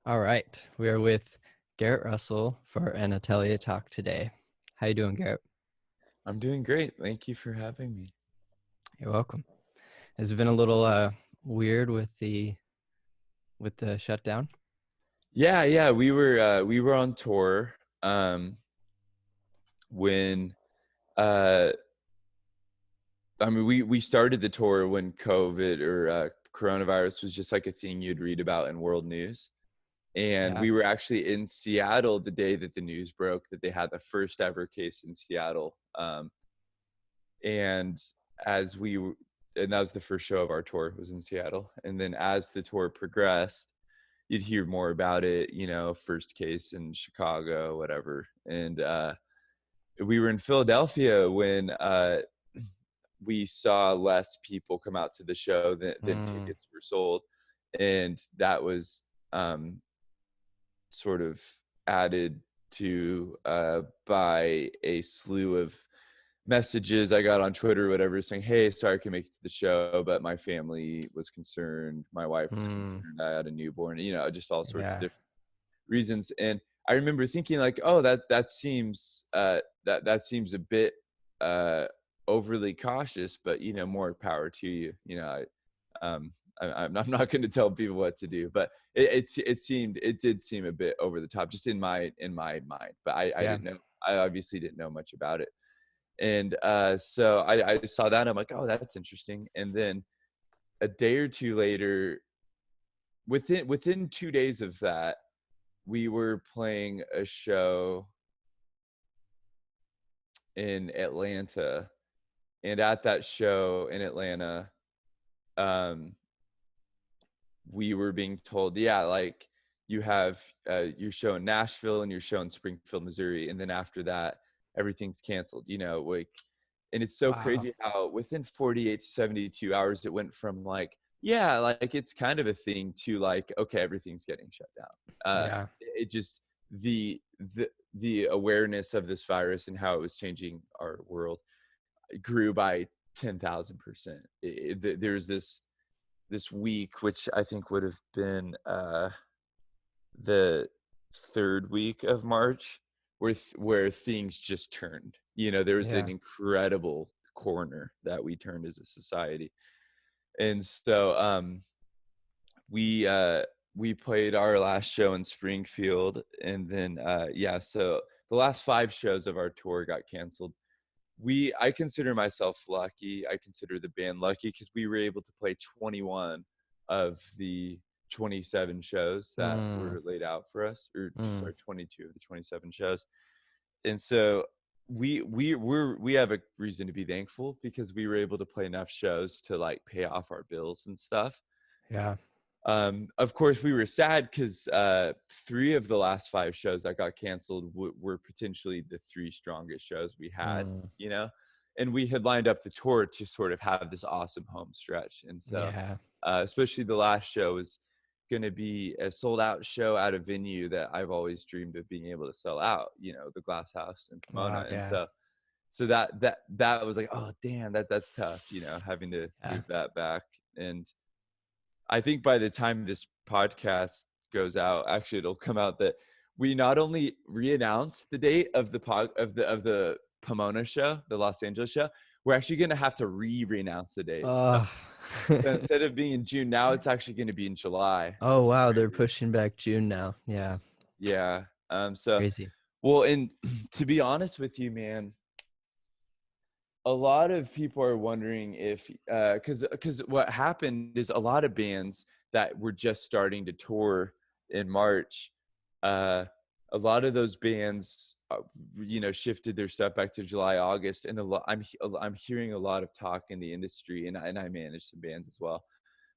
All right, we are with Garrett Russell for an Atelier talk today. How you doing, Garrett? I'm doing great. Thank you for having me. You're welcome. Has it been a little weird with the shutdown? Yeah, we were on tour when uh we started the tour when COVID or coronavirus was just like a thing you'd read about in world news. And Yeah. we were actually in Seattle the day that the news broke that they had the first ever case in Seattle. And as we w- and that was the first show of our tour was in Seattle. And then as the tour progressed, you'd hear more about it, first case in Chicago, whatever. And we were in Philadelphia when we saw less people come out to the show than Mm, tickets were sold. And that was um, sort of added to by a slew of messages I got on Twitter or whatever saying, "Hey, sorry I can make it to the show, but my family was concerned, my wife was mm, concerned, I had a newborn," just all sorts of yeah. different reasons. And I remember thinking like, oh, that seems that seems a bit uh overly cautious, but more power to you. I'm not going to tell people what to do, but it did seem a bit over the top, just in my mind. But I Yeah. didn't know. I obviously didn't know much about it, and so I saw that. I'm like, oh, that's interesting. And then a day or two later, within 2 days of that, we were playing a show in Atlanta, and at that show in Atlanta, um, we were being told, yeah, like you have your show in Nashville and your show in Springfield, Missouri, and then after that, everything's canceled. Like, and it's so Wow. crazy how within 48 to 72 hours, it went from like, yeah, like it's kind of a thing to like, okay, everything's getting shut down. Yeah. It just the awareness of this virus and how it was changing our world grew by 10,000%. There's this week, which I think would have been the third week of March, where things just turned. There was an Yeah. incredible corner that we turned as a society, and so we uh, we played our last show in Springfield, and then so the last 5 shows of our tour got canceled. I consider myself lucky. I consider the band lucky because we were able to play 21 of the 27 shows that Mm, were laid out for us, or mm, sorry, 22 of the 27 shows. And so we have a reason to be thankful because we were able to play enough shows to like pay off our bills and stuff. yeah. Of course, we were sad because 3 of the last 5 shows that got canceled were potentially the 3 strongest shows we had, Mm, you know, and we had lined up the tour to sort of have this awesome home stretch. And so, yeah. especially the last show was going to be a sold out show at a venue that I've always dreamed of being able to sell out, the Glass House in Wow. Pomona. And Yeah. so that was like, oh, damn, that's tough, having to Yeah. move that back. And I think by the time this podcast goes out, actually it'll come out that we not only re-announced the date of the Pomona show, the Los Angeles show, we're actually going to have to re-announce the date. So, Oh. so instead of being in June, now it's actually going to be in July, Oh, which is wow. They're crazy. pushing back June now. Yeah. Yeah. So, Crazy. well, and to be honest with you, man, a lot of people are wondering if because what happened is a lot of bands that were just starting to tour in March, uh a lot of those bands shifted their stuff back to July, August. And I'm hearing a lot of talk in the industry, and I manage some bands as well,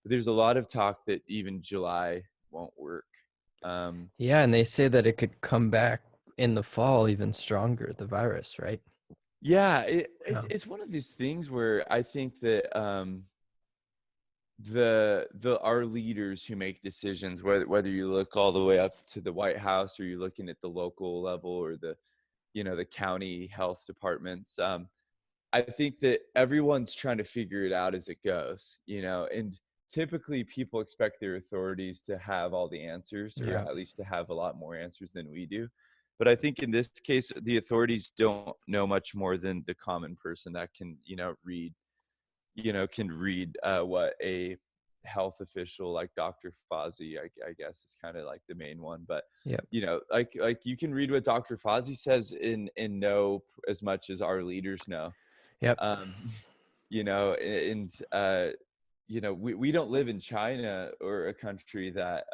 but there's a lot of talk that even July won't work. um Yeah, and they say that it could come back in the fall even stronger, the virus, right? yeah, Yeah. it's one of these things where I think that the our leaders who make decisions, whether you look all the way up to the White House or you're looking at the local level or the county health departments, I think that everyone's trying to figure it out as it goes, and typically people expect their authorities to have all the answers, or Yeah. at least to have a lot more answers than we do. But I think in this case, the authorities don't know much more than the common person that can, read, what a health official like Dr. Fauci, I guess, is kind of like the main one. But Yep. like you can read what Dr. Fauci says and know as much as our leaders know. Yep. Um, and we don't live in China, or a country that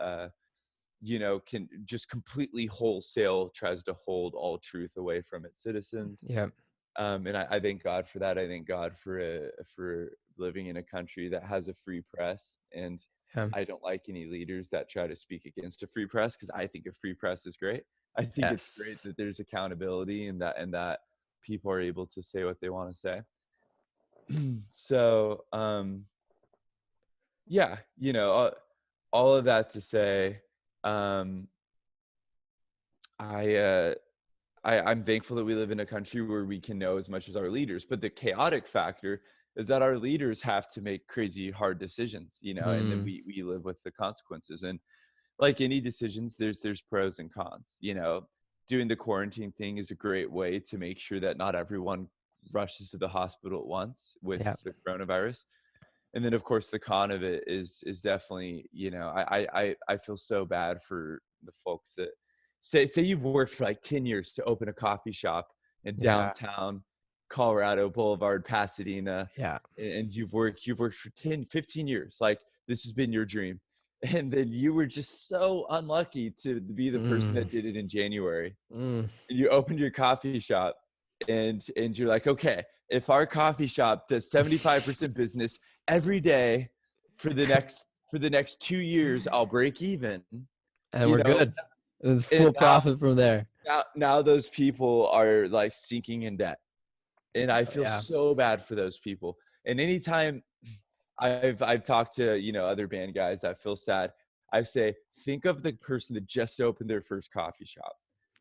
can just completely wholesale tries to hold all truth away from its citizens. Yep. And I thank God for that. I thank God for living in a country that has a free press. And Yeah. I don't like any leaders that try to speak against a free press, because I think a free press is great. I think it's great Yes. that there's accountability, and that people are able to say what they want to say. So yeah, all of that to say, um, I, uh, I'm thankful that we live in a country where we can know as much as our leaders. But the chaotic factor is that our leaders have to make crazy hard decisions, and then Mm. we live with the consequences. And like any decisions, there's pros and cons. Doing the quarantine thing is a great way to make sure that not everyone rushes to the hospital at once with Yeah. the coronavirus. And then of course the con of it is definitely, I feel so bad for the folks that say you've worked for like 10 years to open a coffee shop in Yeah. downtown Colorado Boulevard, Pasadena, Yeah. and you've worked for 10, 15 years, like this has been your dream. And then you were just so unlucky to be the person Mm. that did it in January. Mm. You opened your coffee shop, and you're like, okay, if our coffee shop does 75% business every day for the next 2 years, I'll break even. And you we're know good. It's and full profit from there. now those people are like sinking in debt, and I feel Yeah. so bad for those people. And anytime I've talked to other band guys that feel sad, I say, think of the person that just opened their first coffee shop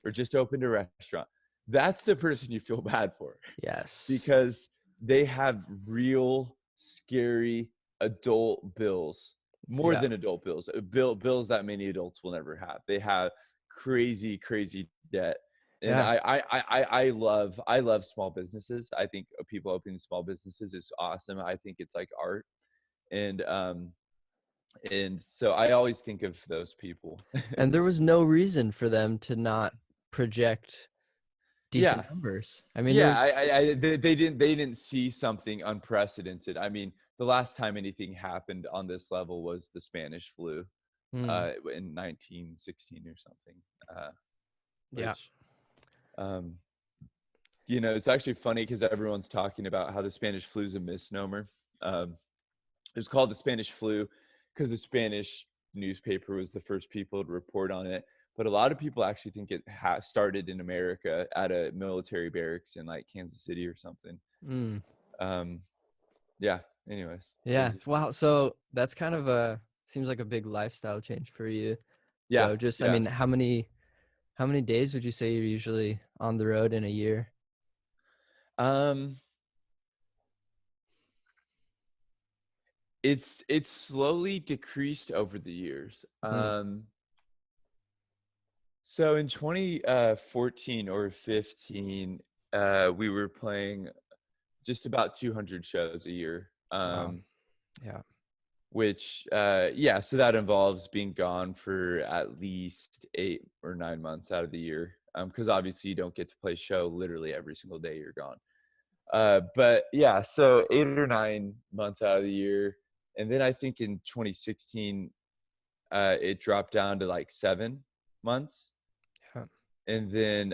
or just opened a restaurant. That's the person you feel bad for, Yes. because they have real scary adult bills, more Yeah. than adult bills, bills that many adults will never have. They have crazy debt. And Yeah. I love small businesses. I think people opening small businesses is awesome. I think it's like art. And so I always think of those people. And there was no reason for them to not project decent Yeah. numbers. I mean, there Yeah, was. they didn't see something unprecedented. I mean, the last time anything happened on this level was the Spanish flu, Mm. in 1916 or something. Yeah. Which, um, it's actually funny because everyone's talking about how the Spanish flu is a misnomer. It was called the Spanish flu because the Spanish newspaper was the first people to report on it. But a lot of people actually think it started in America at a military barracks in like Kansas City or something. Mm. Um, yeah. Anyways, Yeah. crazy. Wow. So that's kind of seems like a big lifestyle change for you, Yeah. though. Just, I Yeah. mean, how many days would you say you're usually on the road in a year? Um, it's slowly decreased over the years. Mm. So in 2014 or 15, we were playing just about 200 shows a year. Wow. Yeah. Which yeah, so that involves being gone for at least 8 or 9 months out of the year, because obviously you don't get to play show literally every single day you're gone. But yeah, so 8 or 9 months out of the year. And then I think in 2016 it dropped down to like 7 months. Yeah. And then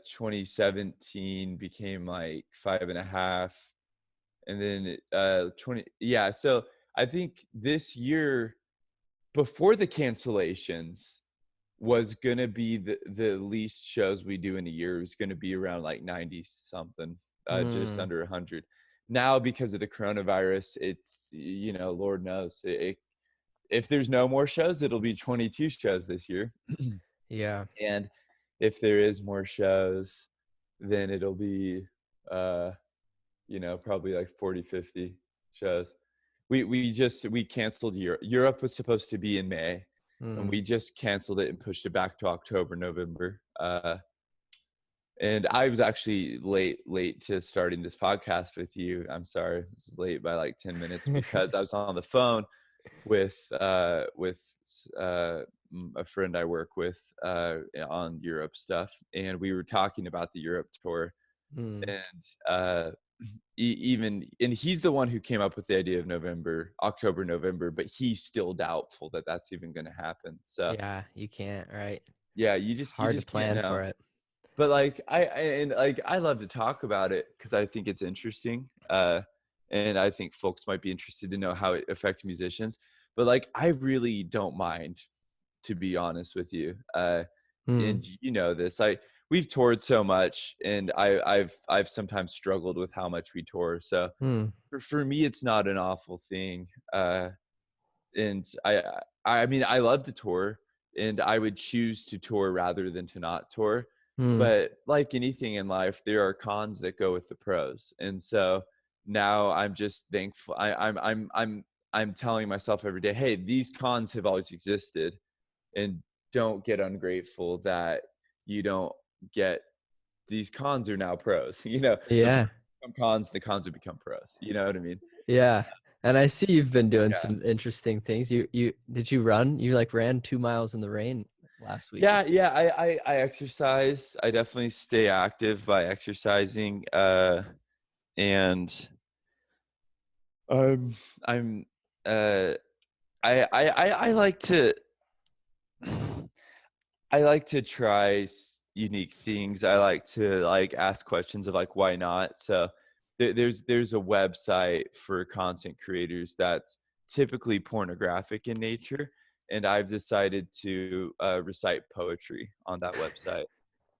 2017 became like 5.5. And then 20, yeah, so I think this year, before the cancellations, was gonna be the least shows we do in a year. It was gonna be around like 90 something, just Mm. under 100. Now because of the coronavirus, it's, Lord knows, if there's no more shows, it'll be 22 shows this year. Yeah. And if there is more shows, then it'll be probably like 40, 50 shows. we canceled Europe. Europe was supposed to be in May, and Mm. we just canceled it and pushed it back to October, November. And I was actually late to starting this podcast with you. I'm sorry, this is late by like 10 minutes because I was on the phone with uh, a friend I work with on Europe stuff, and we were talking about the Europe tour, Mm. and even and he's the one who came up with the idea of October, November, but he's still doubtful that that's even going to happen. So Yeah, you can't, right? yeah, you Hard to just can't plan know. for it. But like and like I love to talk about it because I think it's interesting, and I think folks might be interested to know how it affects musicians. But like I really don't mind, to be honest with you. Mm. And you know this, we've toured so much, and I've sometimes struggled with how much we tour. So Mm. for me, it's not an awful thing. And I mean, I love to tour, and I would choose to tour rather than to not tour. Mm. But like anything in life, there are cons that go with the pros, and so now I'm just thankful. I'm telling myself every day, hey, these cons have always existed, and don't get ungrateful that you don't get these cons are now pros. You know, the pros Yeah. become cons, the cons have become pros. You know what I mean? Yeah. And I see you've been doing Yeah. some interesting things. You did you run? You like ran 2 miles in the rain last weekend. Yeah, I exercise. I definitely stay active by exercising. And I'm I'm uh I like to I like to try unique things. I like to like ask questions of like why not. So there's a website for content creators that's typically pornographic in nature, and I've decided to recite poetry on that website.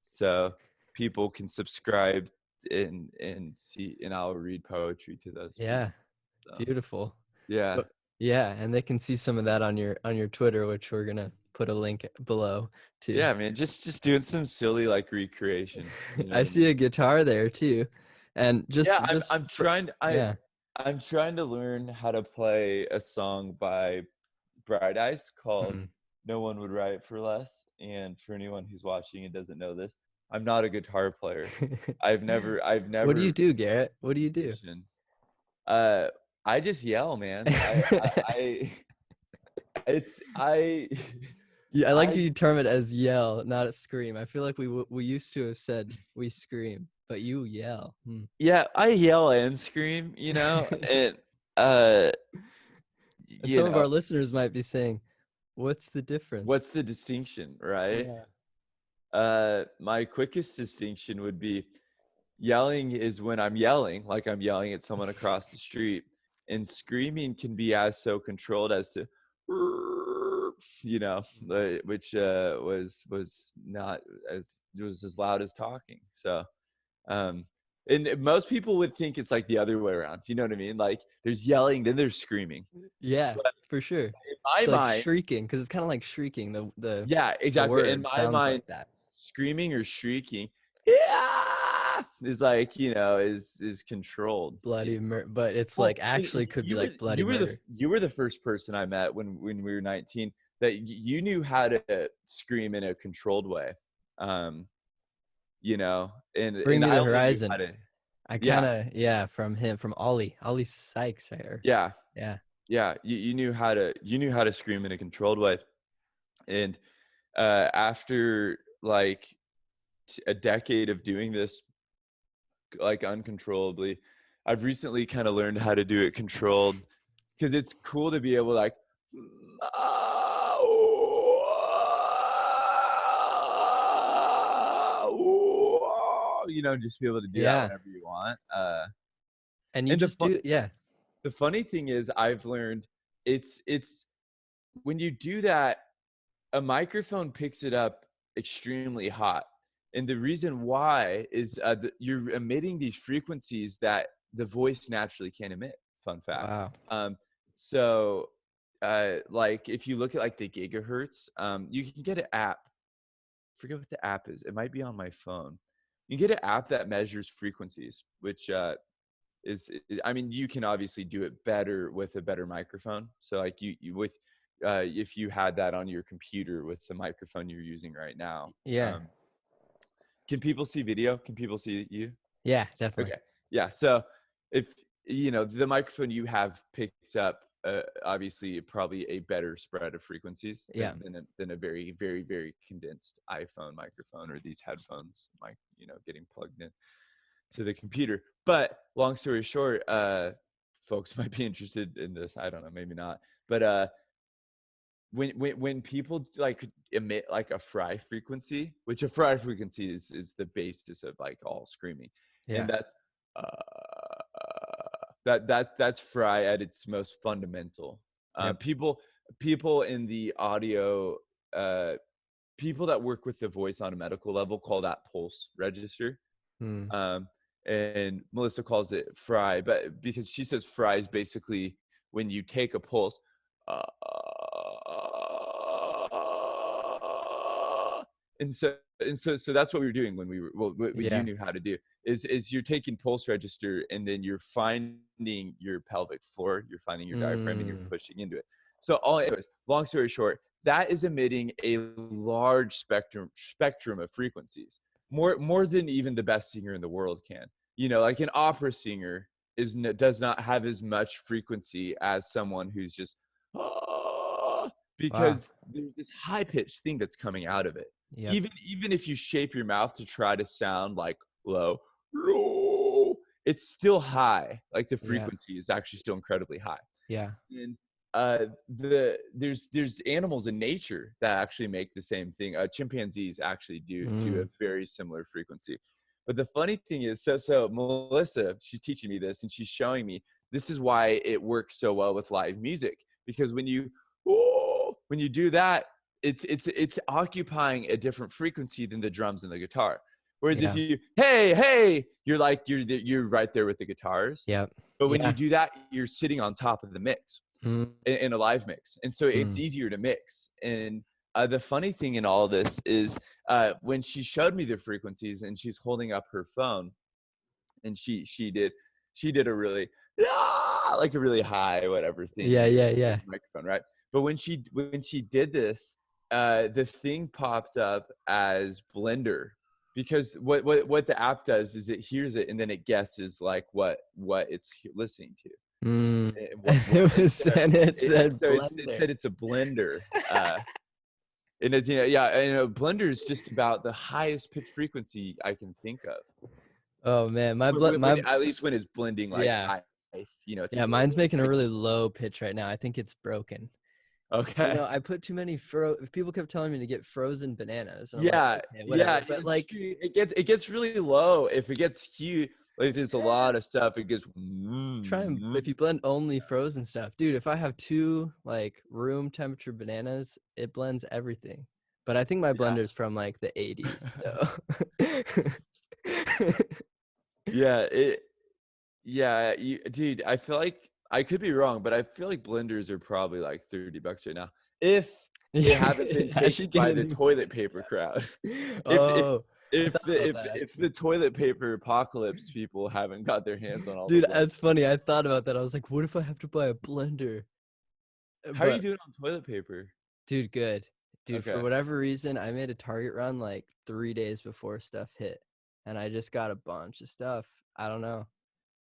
So people can subscribe and see, and I'll read poetry to those Yeah. people. So Beautiful. yeah. So yeah, and they can see some of that on your Twitter, which we're gonna put a link below too. Yeah, man, just doing some silly like recreation, you know I what I see mean? a guitar there too. And Yeah, just I'm for trying yeah. I'm trying to learn how to play a song by Bright Eyes called Mm. No One Would Write for Less. And for anyone who's watching and doesn't know this, I'm not a guitar player. I've What do you never do, Garrett? What do you been a do? musician. I just yell, man. I it's Yeah, I like I you term it as yell, not as scream. I feel like we used to have said we scream, but you yell. Hmm. yeah, I yell and scream, you know, and uh And you some of know, our listeners might be saying, "What's the what's difference?" the distinction, right? Yeah. My quickest distinction would be yelling is when I'm yelling, like I'm yelling at someone across the street, and screaming can be as so controlled as to, you know, which was not as was as loud as talking. So, um, and most people would think it's like the other way around. You know what I mean? Like there's yelling, then there's screaming. Yeah, But for sure. in It's my like mind, shrieking because it's kind of like shrieking. yeah, The exactly. In word my sounds mind, like that. screaming or shrieking, yeah, is like is controlled. You know? But it's Well, like actually could be like bloody murder. you were the first person I met when we were 19 that you knew how to scream in a controlled way. Um, you know, Bring and me I the only knew how horizon. to, I kind yeah, of yeah from Ollie Sykes right? yeah, Yeah. yeah. You knew how to scream in a controlled way. And after like a decade of doing this like uncontrollably, I've recently kind of learned how to do it controlled because it's cool to be able to like you know, just be able to do that Yeah. whenever you want. And you And just do yeah. the funny thing is I've learned it's when you do that, a microphone picks it up extremely hot. And the reason why is you're emitting these frequencies that the voice naturally can't emit. Fun fact. Wow. Um, so, like if you look at like the gigahertz, you can get an app. Forget what the app is. It might be on my phone. You can get an app that measures frequencies, which I mean, you can obviously do it better with a better microphone. So like you with if you had that on your computer with the microphone you're using right now. Yeah. Can people see video? Can people see you? Yeah, definitely. Okay. Yeah. So if the microphone you have picks up obviously probably a better spread of frequencies Yeah. than a very, very, very condensed iPhone microphone or these headphones, getting plugged in to the computer. But long story short, folks might be interested in this. I don't know, maybe not. But when people like emit like a fry frequency, which a fry frequency is the basis of like all screaming, and Yeah. that's that's fry at its most fundamental. Yep. People in the audio, uh, people that work with the voice on a medical level call that pulse register. Hmm. um, and Melissa calls it fry, but because she says fry is basically when you take a pulse, uh, so that's what we were doing when we were what you Yeah. knew how to do is you're taking pulse register and then you're finding your pelvic floor, you're finding your diaphragm, and you're Mm. pushing into it. So anyways, long story short, that is emitting a large spectrum of frequencies, more than even the best singer in the world can. Like an opera singer does not have as much frequency as someone who's just Wow. because there's this high pitched thing that's coming out of it. Yep. Even if you shape your mouth to try to sound like low, it's still high. Like the Yeah. frequency is actually still incredibly high. Yeah. And there's animals in nature that actually make the same thing. Chimpanzees actually do a Mm. very similar frequency. But the funny thing is, so Melissa, she's teaching me this and she's showing me this is why it works so well with live music, because when you do that, it's occupying a different frequency than the drums and the guitar. Whereas if Yeah. you hey, you're right there with the guitars. Yep. But when you Yeah. do that, you're sitting on top of the mix Mm. in a live mix, and so it's Mm. easier to mix. And the funny thing in all this is when she showed me the frequencies and she's holding up her phone, and she did a really like a really high whatever thing Yeah. with Yeah. the Yeah. microphone, right? But when she did this, the thing popped up as Blender, because what the app does is it hears it and then it guesses like what it's listening to. Mm. What And it said it blender. said it's a blender. And as Blender is just about the highest pitch frequency I can think of. Oh man, my blood, When my at least when it's blending like yeah, ice, it's a yeah. little Mine's making a like really low pitch right now. I think it's broken. okay. I put too many people kept telling me to get frozen bananas, and I'm like, Yeah, okay, yeah. whatever. But like, It gets really low. If it gets huge, like there's a yeah, lot of stuff, it gets try and if you blend only frozen stuff, dude. If I have two like room temperature bananas, it blends everything. But I think my yeah. blender's from like the 80s. So. Yeah, dude, I feel like I could be wrong, but I feel like blenders are probably like $30 right now. If it haven't been I taken should get by a the new. toilet paper crowd. If if Oh, I if thought about the if that if actually. the toilet paper apocalypse people haven't got their hands on all the Dude, blenders. that's funny. I thought about that. I was like, what if I have to buy a blender? How are you But doing on toilet paper? dude, good. Dude, for Okay. whatever reason, I made a Target run like 3 days before stuff hit. And I just got a bunch of stuff. I don't know.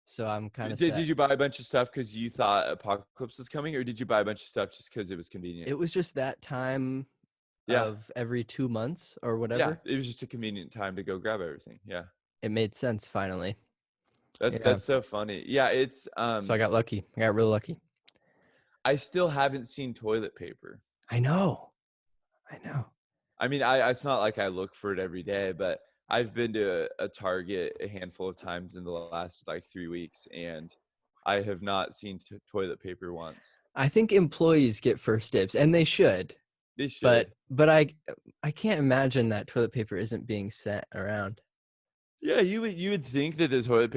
So I'm kind of Did set. you buy a bunch of stuff because you thought apocalypse was coming, or did you buy a bunch of stuff just because it was convenient? It was just that time Yeah. of every 2 months or Yeah. whatever. It was just a convenient time to go grab everything. Yeah. It made sense finally. Yeah. That's so funny. Yeah, it's So I got lucky. I got real lucky. I still haven't seen toilet paper. I know. I know. I mean, it's not like I look for it every day, but I've been to a Target a handful of times in the last like 3 weeks, and I have not seen toilet paper once. I think employees get first dibs, and they should. They But should. but I can't imagine that toilet paper isn't being sent around. Yeah, you would think that the toilet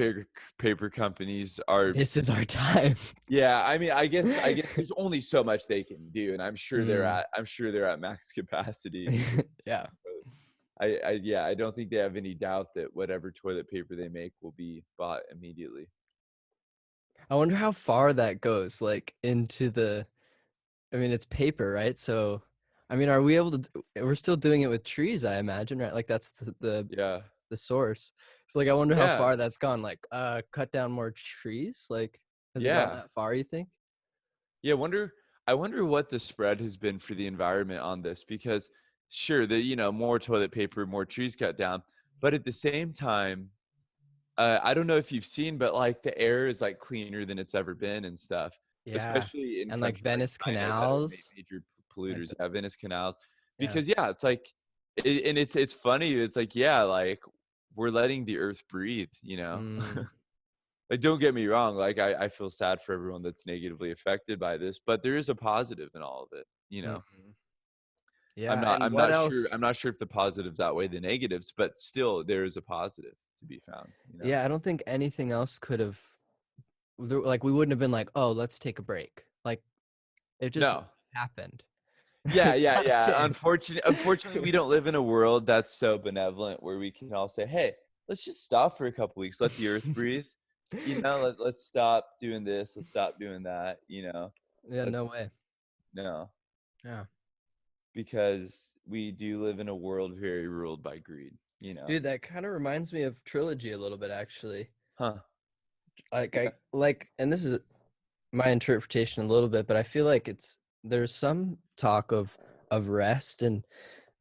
paper companies are. This is our time. Yeah, I mean, I guess there's only so much they can do, and Mm. I'm sure they're at max capacity because Yeah. I don't think they have any doubt that whatever toilet paper they make will be bought immediately. I wonder how far that goes, like into the. I mean, it's paper, right? So, I mean, are we able to? We're still doing it with trees, I imagine, right? Like that's Yeah. the source. So, like, I wonder how Yeah. far that's gone. Like, cut down more trees. Like, has it gone Yeah. that far? You think? Yeah, I wonder what the spread has been for the environment on this because sure, more toilet paper, more trees cut down, but at the same time, I don't know if you've seen, but like the air is like cleaner than it's ever been and stuff, Yeah, especially in and like countries like Venice China that are canals, major like, polluters. Yeah, Venice canals, yeah. because yeah, it's like, and it's funny. It's like yeah, like we're letting the earth breathe. Mm, Like, don't get me wrong, like, I feel sad for everyone that's negatively affected by this, but there is a positive in all of it. mhm. I'm Yeah, not and I'm what not sure else? I'm not sure if the positives outweigh the negatives, but still there is a positive to be found. Yeah, I don't think anything else could have. Like, we wouldn't have been like, oh, let's take a break. Like, it just No. wouldn't have happened. Yeah, yeah, Not a yeah. chance. Unfortunately, we don't live in a world that's so benevolent where we can all say, "Hey, let's just stop for a couple weeks, let the earth breathe." Let's stop doing this, let's stop doing that. Yeah, Let's no way. no. Yeah. Because we do live in a world very ruled by greed. Dude, that kind of reminds me of Trilogy a little bit, actually. Huh. Like, Yeah. and this is my interpretation a little bit, but I feel like there's some talk of rest and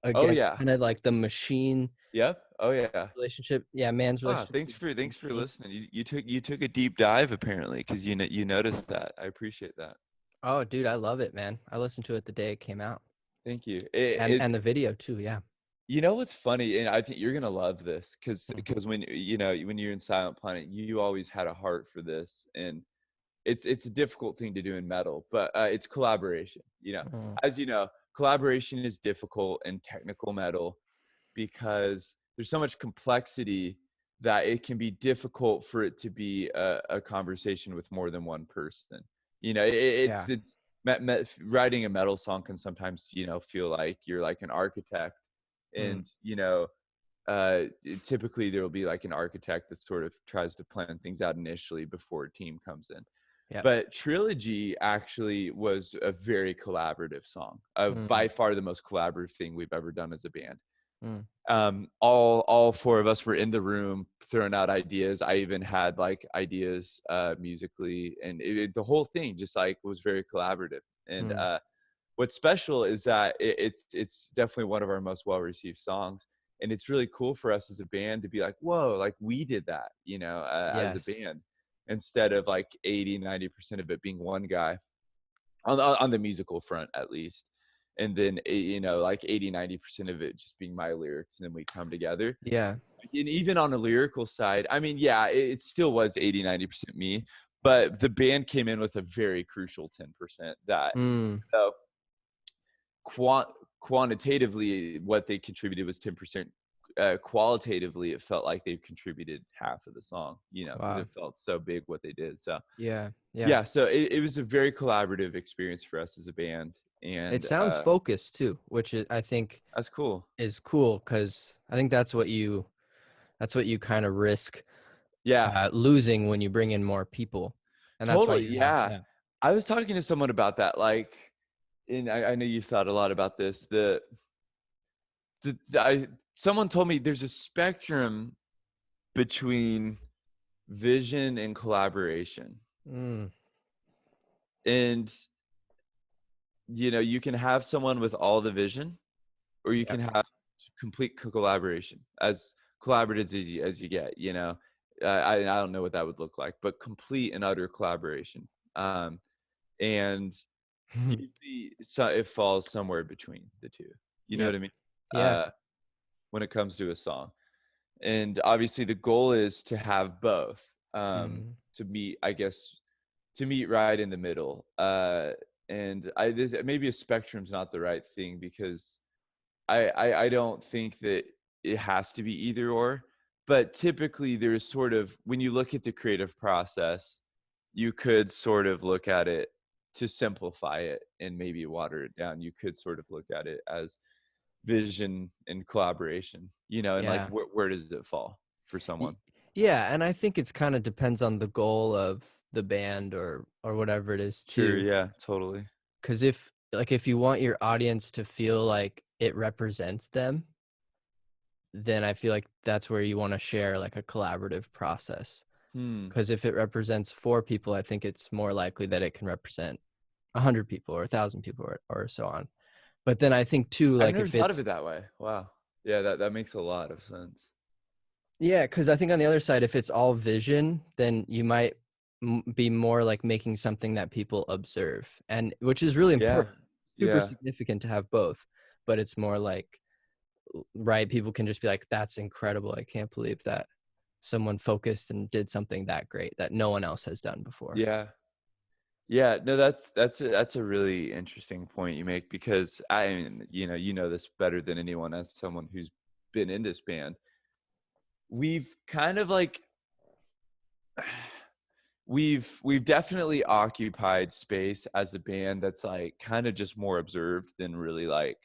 Oh, against yeah. kind of like the machine Yep. Oh, yeah. relationship. Yeah, man's Ah, relationship thanks with for the thanks for machine. listening. You took a deep dive apparently because you noticed that. I appreciate that. Oh, dude, I love it, man. I listened to it the day it came out, Thank you. and the video too. Yeah. You know what's funny, and I think you're gonna love this because Mm, when you're in Silent Planet, you always had a heart for this, and it's a difficult thing to do in metal, but it's collaboration. mm, As you know, collaboration is difficult in technical metal because there's so much complexity that it can be difficult for it to be a conversation with more than one person. yeah. Writing a metal song can sometimes feel like you're like an architect, Mm, and typically there will be like an architect that sort of tries to plan things out initially before a team comes in. yep. But Trilogy actually was a very collaborative song, Mm, by far the most collaborative thing we've ever done as a band. mm, All four of us were in the room throwing out ideas. I even had like ideas musically, and the whole thing just like was very collaborative. And mm, what's special is that it's definitely one of our most well received songs, and it's really cool for us as a band to be like, whoa, like we did that, as a yes. band, instead of like 80-90% of it being one guy on the musical front at least, and then like 80-90% of it just being my lyrics, and then we come together. Yeah. And even on a lyrical side, I mean, yeah, it still was 80-90% me, but the band came in with a very crucial 10% that Mm, uh, quant quantitatively what they contributed was 10%. Qualitatively it felt like they contributed half of the song, because wow. it felt so big what they did. So Yeah. Yeah. yeah, so it was a very collaborative experience for us as a band, It and sounds focused too, which I think that's cool. is cool because I think that's what you kind of risk Yeah, losing when you bring in more people, and that's why totally. you have Yeah, yeah. I was talking to someone about that, like, and I know you thought a lot about this. Someone told me there's a spectrum between vision and collaboration, Mm, and you can have someone with all the vision, or you yeah. can have complete collaboration, as collaborative as you get. I don't know what that would look like, but complete and utter collaboration. And usually so it falls somewhere between the two. You know Yep. what I mean? Yeah. When it comes to a song, and obviously the goal is to have both, Mm, to meet, I guess, to meet right in the middle. And maybe a spectrum's not the right thing, because I don't think that it has to be either or, but typically there's sort of, when you look at the creative process, you could sort of look at it, to simplify it and maybe water it down. You could sort of look at it as vision and collaboration, and like, yeah. where does it fall for Y- someone? Yeah, and I think it's kind of depends on the goal of the band or whatever it is Sure. too. Yeah, totally. Because if you want your audience to feel like it represents them, then I feel like that's where you want to share like a collaborative process. Hmm. Because if it represents 4 people, I think it's more likely that it can represent 100 people or 1,000 people or so on. But then I think too, I've like never if thought of it's, it that way. Wow. Yeah, that makes a lot of sense. yeah, because I think on the other side, if it's all vision, then you might be more like making something that people observe, and which is really Yeah. important, super Yeah. significant to have both. But it's more like, right, people can just be like, that's incredible. I can't believe that someone focused and did something that great that no one else has done before. Yeah. Yeah, no, that's a really interesting point you make because I mean, you know this better than anyone as someone who's been in this band. We've kind of like we've definitely occupied space as a band that's like kind of just more observed than really like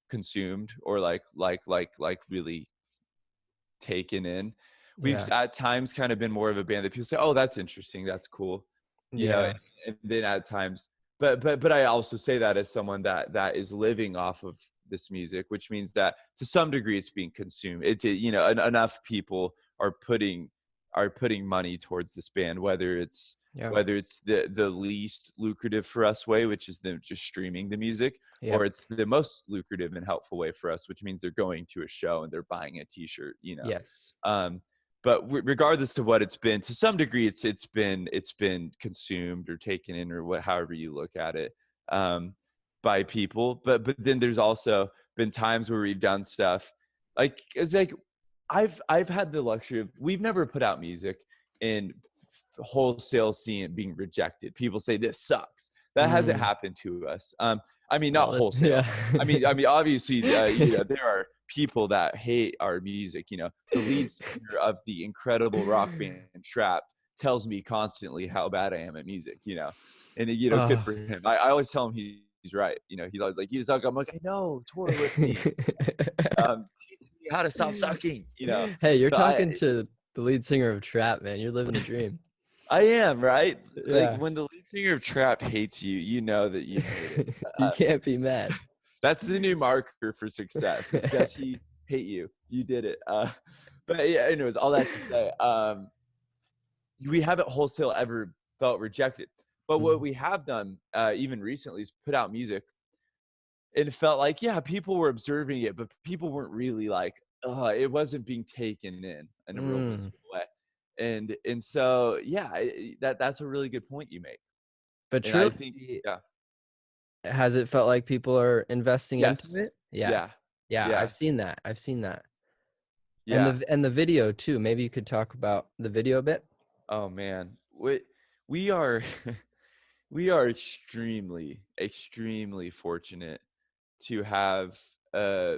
consumed or like really taken in. We've Yeah. at times kind of been more of a band that people say, "Oh, that's interesting, that's cool," you know, Yeah. and then at times, but I also say that as someone that is living off of this music, which means that to some degree it's being consumed. It's you know enough people are putting money towards this band, Yeah. whether it's the least lucrative for us way, which is them just streaming the music, Yep. or it's the most lucrative and helpful way for us, which means they're going to a show and they're buying a T-shirt, you know. Yes. Um, but regardless of what it's been, to some degree, it's been consumed or taken in or what, however you look at it, um, by people. But then there's also been times where we've done stuff like it's like I've had the luxury of we've never put out music and wholesale seeing it being rejected. People say this sucks. That hasn't Mm, happened to us. I mean, not solid. Yeah. wholesale. I mean, obviously, you know, there are people that hate our music. You know, the lead singer of the incredible rock band Trapped tells me constantly how bad I am at music. You know, and you know, good Oh. for him. I always tell him he's right. You know, he's always like, "You suck." I'm like, "I know, tour with me. Teach me how to stop sucking." You know, Hey, you're so I talking to the lead singer of Trap, man. You're living the dream. I am, right? Like Yeah. when the lead singer of Trap hates you, you know that you made it. You can't be mad. That's the new marker for success. Is does he hate you? You did it. But yeah, anyways, all that to say, we haven't wholesale ever felt rejected. But what Mm. we have done, even recently, is put out music, and it felt like yeah, people were observing it, but people weren't really like, it wasn't being taken in a real Mm. visceral way. And so yeah, that's a really good point you make. But And I think, Trilogy, yeah, has it felt like people are investing into yes, it? Yeah. yeah, Yeah, I've yeah, seen that. I've seen that. And yeah. the video too. Maybe you could talk about the video a bit. Oh man, we are we are extremely, extremely fortunate to have uh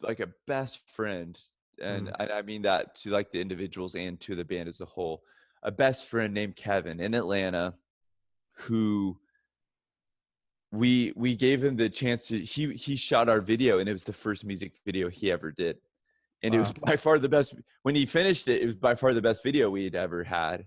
like a best friend, and Mm. I mean that to like the individuals and to the band as a whole. A best friend named Kevin in Atlanta who we gave him the chance to he shot our video and it was the first music video he ever did. And it was Wow. by far the best when he finished it, it was by far the best video we'd ever had.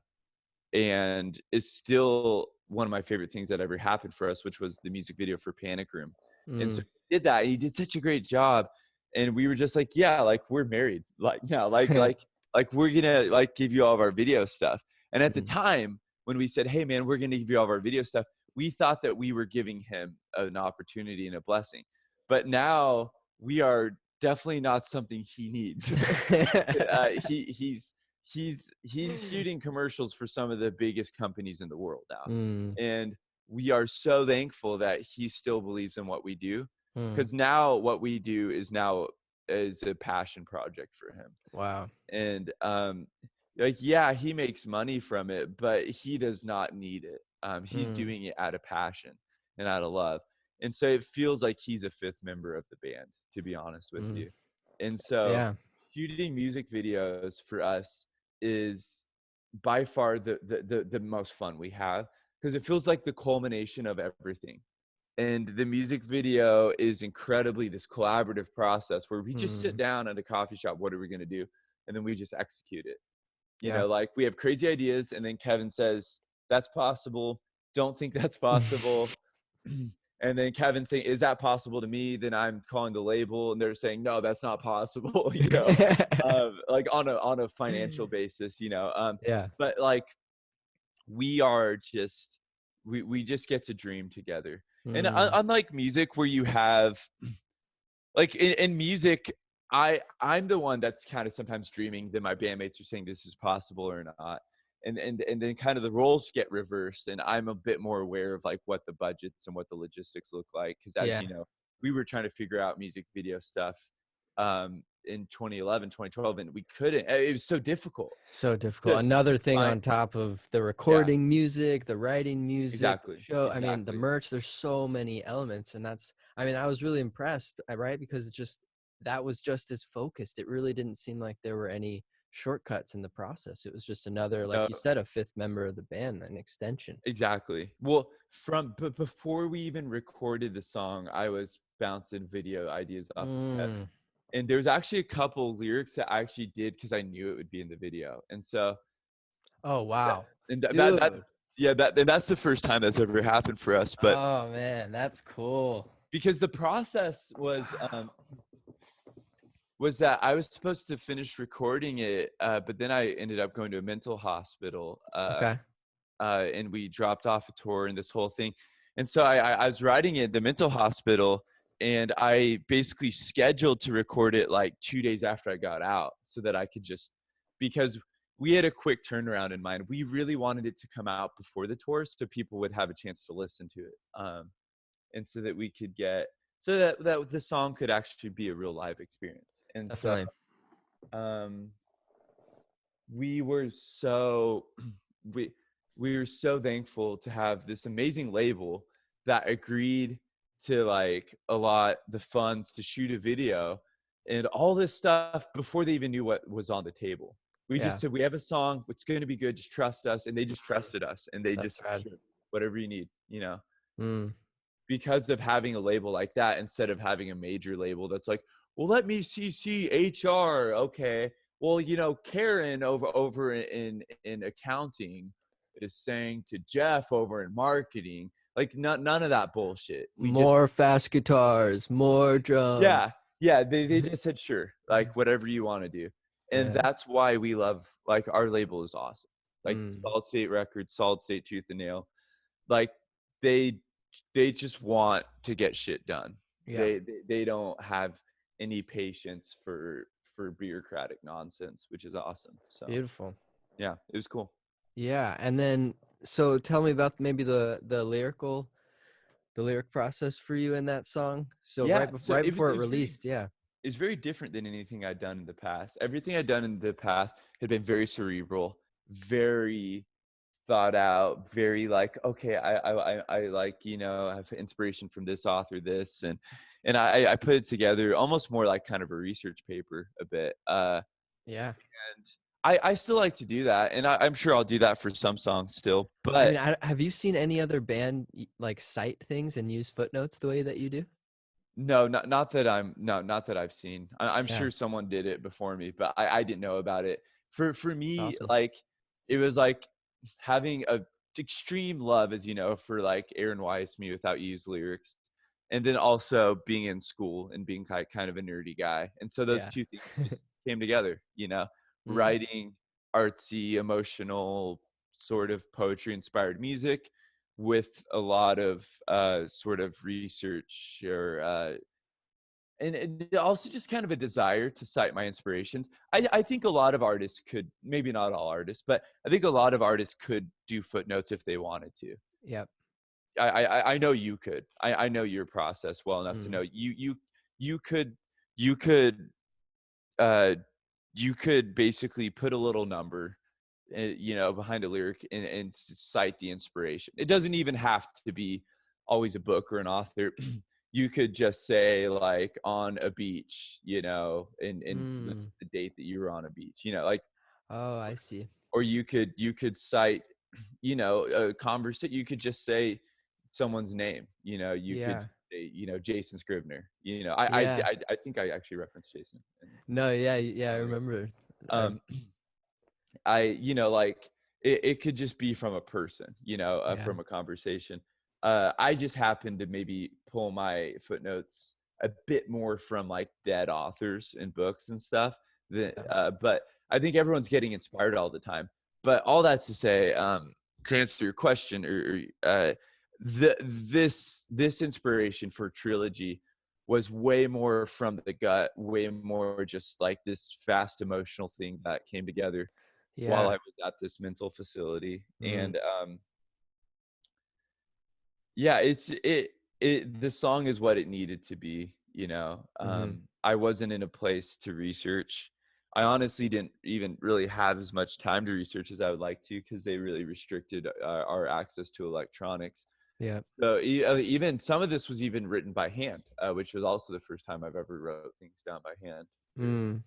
And it's still one of my favorite things that ever happened for us, which was the music video for Panic Room. And so Mm. he did that. And he did such a great job, and we were just like, yeah, like we're married, like yeah, like we're gonna like give you all of our video stuff. And at the Mm. time when we said, hey man, we're gonna give you all of our video stuff, we thought that we were giving him an opportunity and a blessing. But now we are definitely not something he needs. He's shooting commercials for some of the biggest companies in the world now, Mm. and we are so thankful that he still believes in what we do, Mm. because now what we do is a passion project for him. Wow. And like yeah, he makes money from it, but he does not need it. He's Mm. doing it out of passion and out of love, and so it feels like he's a fifth member of the band, to be honest with Mm. you. And so Yeah. shooting music videos for us is by far the most fun we have, because it feels like the culmination of everything. And the music video is incredibly this collaborative process where we just sit Mm. down at a coffee shop, what are we going to do, and then we just execute it. You Yeah. know, like we have crazy ideas, and then Kevin says, "That's possible. Don't think that's possible." And then Kevin saying, "Is that possible to me?" Then I'm calling the label, and they're saying, "No, that's not possible." Like on a financial basis, Yeah. But like we are just we just get to dream together. And Mm. unlike music, where you have like in music, I'm the one that's kind of sometimes dreaming that my bandmates are saying this is possible or not. And then kind of the roles get reversed, and I'm a bit more aware of like what the budgets and what the logistics look like, because as Yeah. you know, we were trying to figure out music video stuff in 2011, 2012, and we couldn't. It was so difficult. So difficult. To Another thing find. on top of the Yeah, recording music, the writing music, the exactly, show. I mean, the exactly. merch, there's so many elements. And that's, I mean, I was really impressed, right? Because it just, that was just as focused. It really didn't seem like there were any shortcuts in the process. It was just another, like No, you said, a fifth member of the band, an extension. exactly. Well, but before we even recorded the song, I was bouncing video ideas off of Kevin. Mm. And there's actually a couple lyrics that I actually did because I knew it would be in the video. And so Oh, that, wow. and that Dude. yeah, and that's the first time that's ever happened for us. But Oh, man. That's cool. because the process Wow. was that I was supposed to finish recording it, but then I ended up going to a mental hospital. Okay. And we dropped off a tour and this whole thing. And so I was writing it at the mental hospital, and I basically scheduled to record it like 2 days after I got out, so that I could just, because we had a quick turnaround in mind. We really wanted it to come out before the tour so people would have a chance to listen to it. And so that we could get, so that the song could actually be a real live experience. And so Definitely. um, we were so we we were so thankful to have this amazing label that agreed to like allot the funds to shoot a video and all this stuff before they even knew what was on the table. We just Yeah. said, we have a song, it's going to be good, just trust us. And they just trusted us, and they That's just rad. said, sure, whatever you need, Mm. because of having a label like that, instead of having a major label that's like, well, let me CC HR. Okay. Well, Karen over in accounting is saying to Jeff over in marketing, like none of that bullshit. We just, More fast guitars, more drums. yeah, yeah, they just said sure, like whatever you want to do. And Yeah. that's why we love, like, our label is awesome. Like Mm. Solid State Records, Solid State Tooth and Nail, like they they just want to get shit done. Yeah. They don't have any patience for bureaucratic nonsense, which is awesome. So Beautiful. yeah, it was cool. Yeah. And then, so tell me about maybe the lyric process for you in that song. So Yeah, so right it was before it it was very released. Yeah. it's very different than anything I'd done in the past. Everything I'd done in the past had been very cerebral, very thought out, very like, okay, I like, I have inspiration from this author, this, and I put it together almost more like kind of a research paper a bit. Yeah. And I still like to do that, and I'm sure I'll do that for some songs still. I But mean, have you seen any other band like cite things and use footnotes the way that you do? no, not that I've seen. I'm Yeah. sure someone did it before me, but I didn't know about it. For That's me, awesome. like, it was like having a extreme love, as you know, for like Aaron Weiss, Me Without You's lyrics, and then also being in school and being kind of a nerdy guy. And so those Yeah. two things just came together, Mm. writing artsy, emotional, sort of poetry inspired music with a lot of sort of research, or and also just kind of a desire to cite my inspirations. I think a lot of artists could, maybe not all artists, but I think a lot of artists could do footnotes if they wanted to. Yep. I know you could. I know your process well enough to Mm. know you could you could uh you could basically put a little number, behind a lyric, and cite the inspiration. It doesn't even have to be always a book or an author. You could just say, like, on a beach, and list Mm. the date that you were on a beach, like, Oh, I see. or you could cite, a conversation. You could just say someone's name. You could Yeah. say, Jason Scribner. Yeah. I think I actually referenced Jason. No, yeah, yeah, I Earlier. remember. I Um, like it could just be from a person, Yeah. from a conversation. I just happen to maybe pull my footnotes a bit more from like dead authors and books and stuff. Yeah. But I think everyone's getting inspired all the time. But all that's to say, to answer your question, this inspiration for Trilogy was way more from the gut, way more just like this fast emotional thing that came together while I Yeah. was at this mental facility. Mm, And yeah, the song is what it needed to be, mm-hmm. I wasn't in a place to research. I honestly didn't even really have as much time to research as I would like to, because they really restricted our access to electronics. Yeah. So even some of this was even written by hand, which was also the first time I've ever wrote things down by hand, Mm.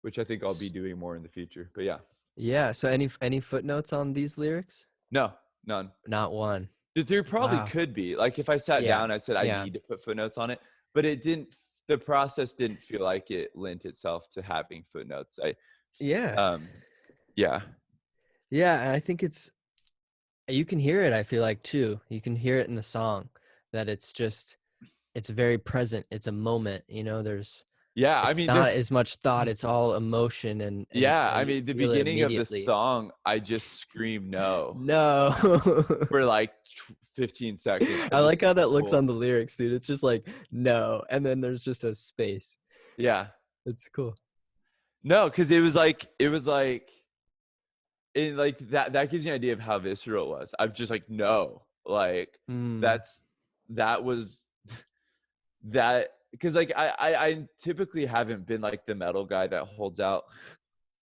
which I think I'll be S- doing more in the future. But yeah, Yeah. So any footnotes on these lyrics? no, none. Not one. There probably Wow. could be. Like if I sat Yeah. down, I said I Yeah. need to put footnotes on it, but it didn't. The process didn't feel like it lent itself to having footnotes. Yeah. Um, yeah, Yeah. And I think you can hear it, I feel like too. You can hear it in the song that it's very present. It's a moment, yeah. I it's mean, not as much thought, it's all emotion yeah. and I you mean, the feel it beginning of the immediately. song, I just scream no No. for like 15 seconds. I I like just how that looks full, on the lyrics, dude. It's just like no, and then there's just a space. yeah. It's cool. No, because it like that gives you an idea of how visceral it was. I'm just like, no, like Mm. that's that was that because like I typically haven't been like the metal guy that holds out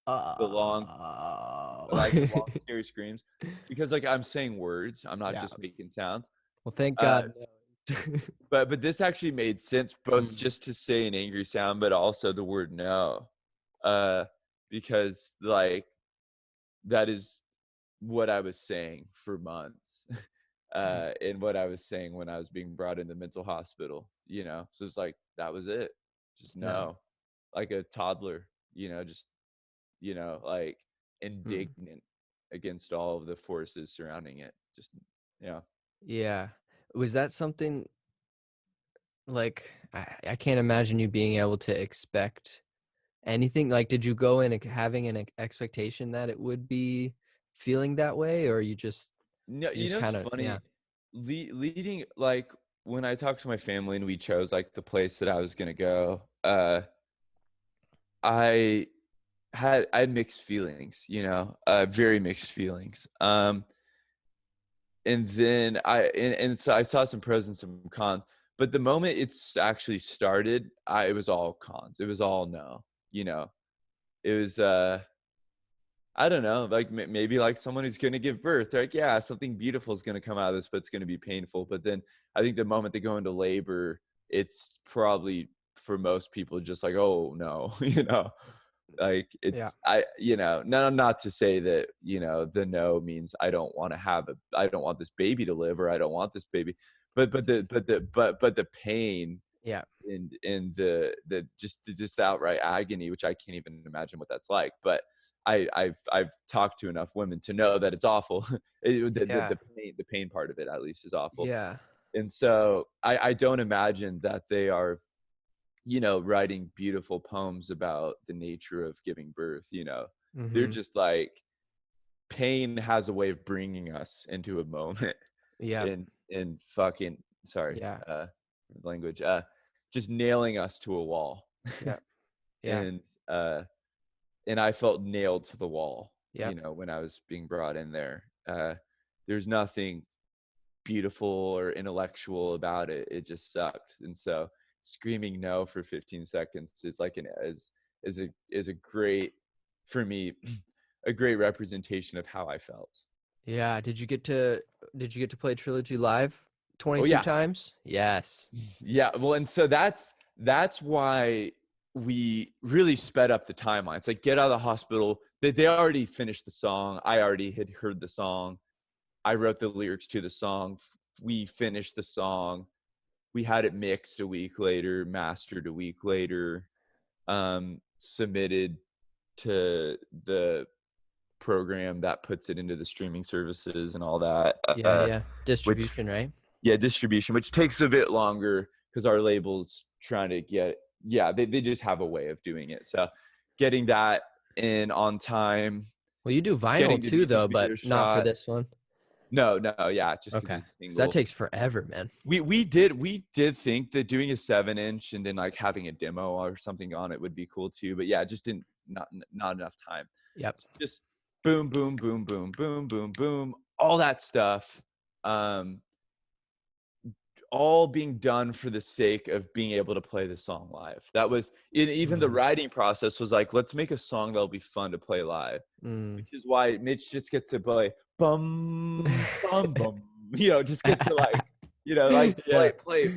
the long Oh. like the long scary screams, because like I'm saying words, I'm not Yeah. just making sounds. Well, thank Uh, God. No. but this actually made sense, both Mm. just to say an angry sound, but also the word no, uh, because like that is what I was saying for months. Mm. And what I was saying when I was being brought into mental hospital, So it's like that was it. Just No. no. Like a toddler, just like Mm. indignant against all of the forces surrounding it. Just yeah. Yeah. Was that something like I can't imagine you being able to expect anything? Like, did you go in having an expectation that it would be feeling that way, or No, you just it's kind of, funny. yeah. Leading like when I talked to my family and we chose like the place that I was gonna go, I I had mixed feelings, very mixed feelings. And then and so I saw some pros and some cons, but the moment it's actually started, it was all cons. It was all no, you know. It was I don't know, like maybe like someone who's going to give birth, they're like, yeah, something beautiful is going to come out of this, but it's going to be painful. But then I think the moment they go into labor, it's probably for most people just like, oh no, like Yeah. not to say that the no means I don't want this baby to live, or I don't want this baby, but the pain Yeah. and the just outright agony, which I can't even imagine what that's like. But I've talked to enough women to know that it's awful. Yeah. The pain part of it at least is awful. Yeah. And so I don't imagine that they are writing beautiful poems about the nature of giving birth. They're Mhm. just like, pain has a way of bringing us into a moment Yep. and fucking sorry, Yeah. language, just nailing us to a wall. Yep. Yeah. and uh and I felt nailed to the wall, Yep. when I was being brought in there. There's nothing beautiful or intellectual about it. It just sucked. And so screaming no for 15 seconds is like is a great, for me, a great representation of how I felt. Yeah. Did you get to play Trilogy live Oh 22 yeah. times? Yes. Yeah, well, and so that's why we really sped up the timeline. It's like, get out of the hospital. They already finished the song. I already had heard the song. I wrote the lyrics to the song. We finished the song. We had it mixed a week later, mastered a week later, submitted to the program that puts it into the streaming services and all that, Yeah, yeah. which Distribution, right? yeah, distribution, which takes a bit longer because our label's trying to get, yeah, they just have a way of doing it. So getting that in on time, Well, you do getting vinyl the too, music though, but video not for shot. this one. No, no, yeah, just because Okay, it's because that single. takes forever, man. We did think that doing a 7-inch and then like having a demo or something on it would be cool too, but yeah, just didn't not enough time. Yep. So just boom, boom, boom, boom, boom, boom, boom, all that stuff. Um, all being done for the sake of being able to play the song live. That was it, even the Mm, writing process was like, let's make a song that'll be fun to play live, mm. which is why Mitch just gets to play bum bum bum, just gets to like, like Yeah. play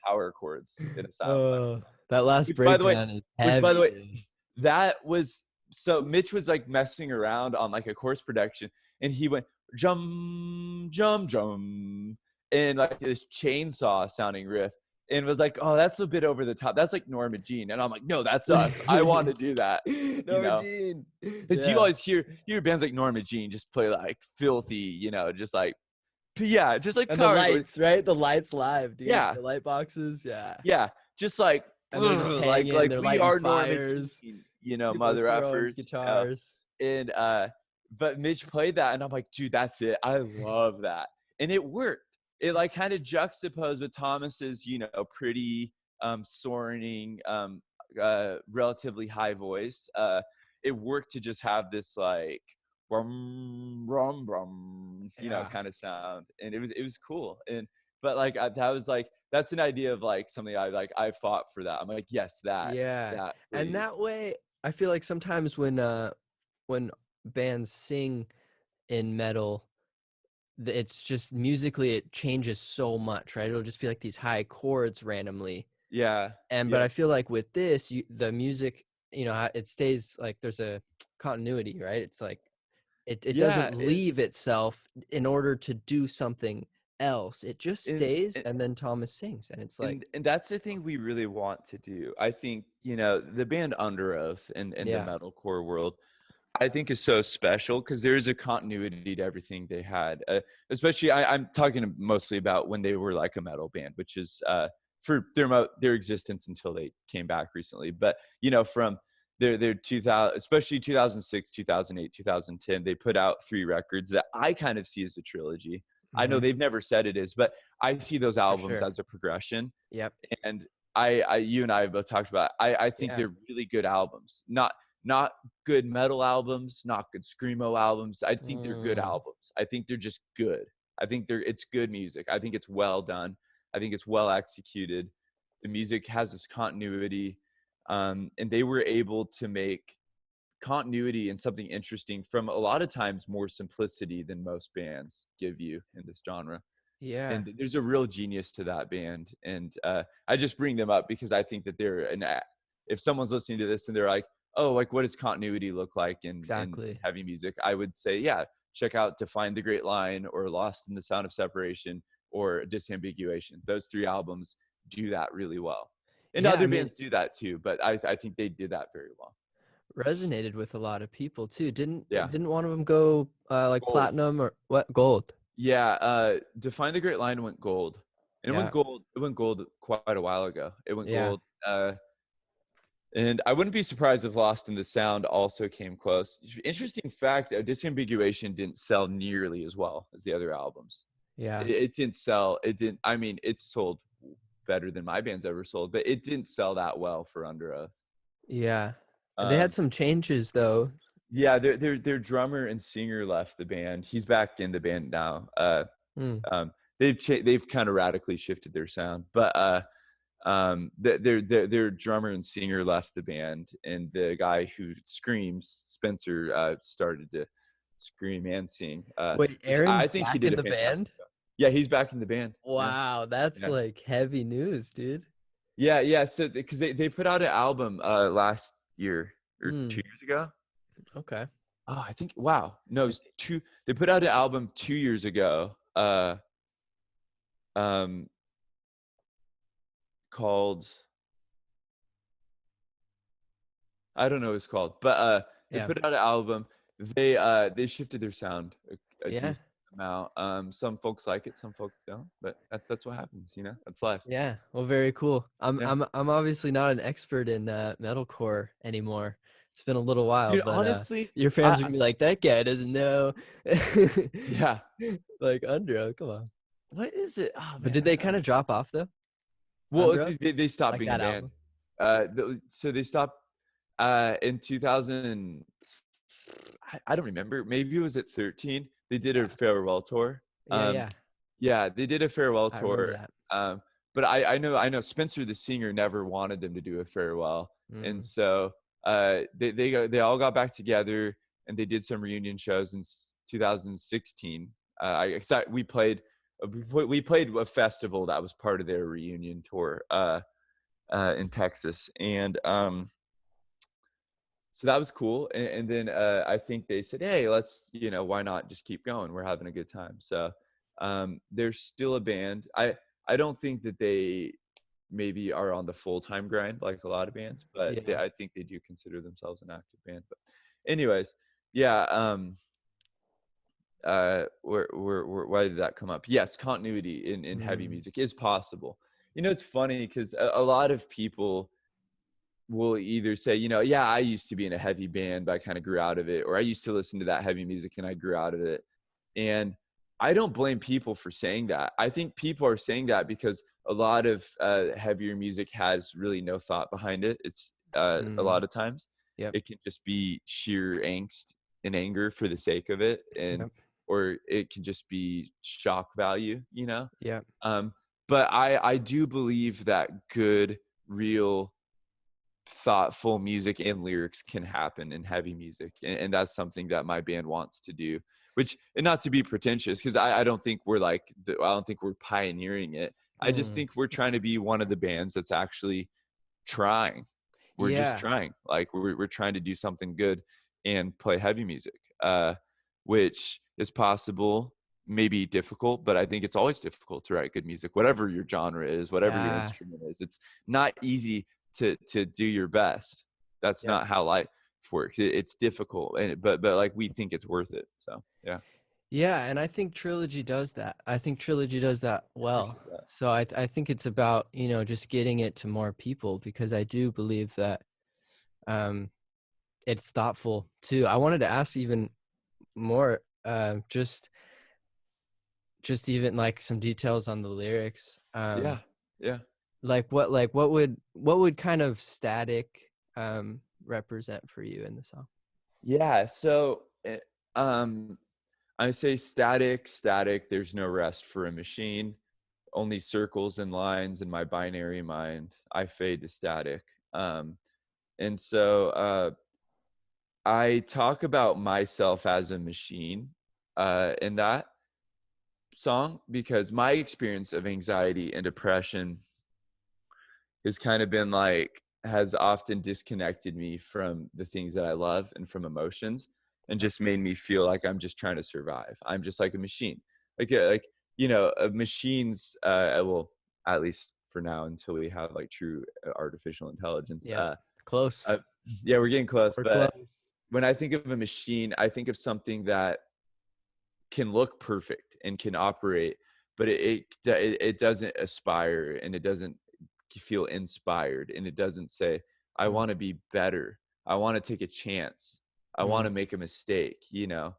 power chords in a sound clip. Oh, that last Which by the way, breakdown is which by the heavy, way, dude. that was so Mitch was like messing around on like a course production, and he went jum jum jum, and like this chainsaw sounding riff, and was like, oh, that's a bit over the top, that's like Norma Jean, and I'm like, no, that's us, I want to do that, you Norma know Jean. because you Yeah. always hear bands like Norma Jean just play like filthy, just like, yeah, just like And the power chords. lights, right? The lights live, dude. Yeah, The light boxes, yeah. yeah, just like And they're just like hanging, like they're we lighting are Norma fires. Jean, People mother throwing effers. guitars. And but Mitch played that and I'm like, dude, that's it. I love that. And it worked. It like kind of juxtaposed with Thomas's, pretty soaring, relatively high voice. It worked to just have this like rum rum rum, Yeah. kind of sound. And it was cool. And but like that was like that's an idea of like something I fought for that. I'm like, yes, Yeah. that And please. that way, I feel like sometimes when bands sing in metal, it's just musically it changes so much, right? It'll just be like these high chords randomly. Yeah. And but Yeah. I feel like with this, the music, it stays like there's a continuity, right? It's like it Yeah. doesn't leave itself in order to do something else. It just And, stays, and and then Thomas sings, and it's like, and that's the thing we really want to do. I think, the band Under Oath in the yeah, metalcore world, I think is so special because there is a continuity to everything they had. Especially, I'm talking mostly about when they were like a metal band, which is for their existence until they came back recently. But from their 2000, especially 2006, 2008, 2010, they put out 3 records that I kind of see as a trilogy. I know hmm, they've never said it is, but I see those for albums sure. as a progression. Yep. And you and I have both talked about it. I think Yeah. they're really good albums. Not good metal albums, not good screamo albums. I think they're good Mm, albums. I think they're just good. I think it's good music. I think it's well done. I think it's well executed. The music has this continuity, and they were able to make continuity and something interesting from a lot of times more simplicity than most bands give you in this genre. yeah. And there's a real genius to that band, and I just bring them up because I think that they're if someone's listening to this and they're like, oh, like what does continuity look like in Exactly. heavy music, I would say, yeah, check out To Find the Great Line or Lost in the Sound of Separation or Disambiguation. Those 3 albums do that really well, and Yeah. I other mean, bands do that too, but I think they did that very well. resonated with a lot of people too. Didn't Yeah. didn't one of them go like Gold. platinum or what? Gold. Yeah, Define the Great Line went gold. And Yeah. it went gold quite a while ago. It went Yeah. gold. And I wouldn't be surprised if Lost in the Sound also came close. Interesting fact, Disambiguation didn't sell nearly as well as the other albums. Yeah. It didn't sell. It didn't. I mean, it sold better than my band's ever sold, but it didn't sell that well for Under Oath. Yeah. They had Um, some changes though. yeah, their drummer and singer left the band. He's back in the band now. Hmm. They've kind of radically shifted their sound, but their drummer and singer left the band, and the guy who screams, Spencer, started to scream and sing, Wait, which I Aaron's think he back did in a the fantastic band? job. Yeah, he's back in the band. Yeah, Wow, that's yeah, like heavy news, dude. yeah, yeah. So because they put out an album last year or Hmm. 2 years ago. Okay. Oh, I think, wow, no, it Did was two. They put out an album 2 years ago, um, called I don't know what it's called, but they Yeah. put out an album. They shifted their sound a Yeah. decent amount. Some folks like it, some folks don't, but that's what happens, you know. That's life. Yeah. Well, very cool. I'm Yeah, I'm I'm obviously not an expert in metalcore anymore. It's been a little while, dude. but Honestly, your fans are gonna be like, that guy doesn't know. yeah. Like Underoath, come on. What is it? Oh But man, did I they don't kind of know. drop off though? Well, Underoath? they stopped Like being a that band. album? So they stopped in 2000. I don't remember. Maybe it was at 13. They did a Yeah. farewell tour. Yeah, Um, yeah. yeah, they did a farewell I remember tour. that. But I know Spencer the singer never wanted them to do a farewell, and Mm. so they all got back together and they did some reunion shows in 2016. We played a festival that was part of their reunion tour in Texas, and so that was cool. And then I think they said, hey, let's, why not just keep going? We're having a good time. So they're still a band. I don't think that they maybe are on the full-time grind like a lot of bands, but Yeah. I think they do consider themselves an active band. But anyways, yeah. Why did that come up? Yes, continuity in heavy Mm. music is possible. It's funny because a lot of people will either say, yeah, I used to be in a heavy band, but I kind of grew out of it, or I used to listen to that heavy music and I grew out of it. And I don't blame people for saying that. I think people are saying that because a lot of heavier music has really no thought behind it. It's a Mm. lot of times Yep. it can just be sheer angst and anger for the sake of it, and Yep. or it can just be shock value. Yep. Um, but I do believe that good, real thoughtful music and lyrics can happen in heavy music, and that's something that my band wants to do, which, and not to be pretentious, because I don't think we're I don't think we're pioneering it. I just Mm. think we're trying to be one of the bands that's actually trying. We're just Yeah. trying, like we're trying to do something good and play heavy music, which is possible, maybe difficult, but I think it's always difficult to write good music, whatever your genre is, whatever your Yeah. instrument is. It's not easy to do your best. That's Yep. not how life works. It's difficult, and but like we think it's worth it. So yeah, Yeah, and I think Trilogy does that. I think Trilogy does that I well. appreciate that. So I think it's about, just getting it to more people, because I do believe that um it's thoughtful too. I wanted to ask even more, just even like some details on the lyrics. Yeah, yeah, Like what would kind of static represent for you in the song? yeah. So I say static, static. There's no rest for a machine. Only circles and lines in my binary mind. I fade to static. And so I talk about myself as a machine in that song, because my experience of anxiety and depression has kind of been like, has often disconnected me from the things that I love and from emotions, and Yep. just made me feel like I'm just trying to survive. I'm just like a machine, like machines. Well, at least for now, until we have like true artificial intelligence. Yep. Close. Uh, yeah, we're getting close. We're But close. when I think of a machine, I think of something that can look perfect and can operate, but it doesn't aspire, and it doesn't feel inspired, and it doesn't say, I Mm. want to be better, I want to take a chance, I want Mm. to make a mistake. Mm.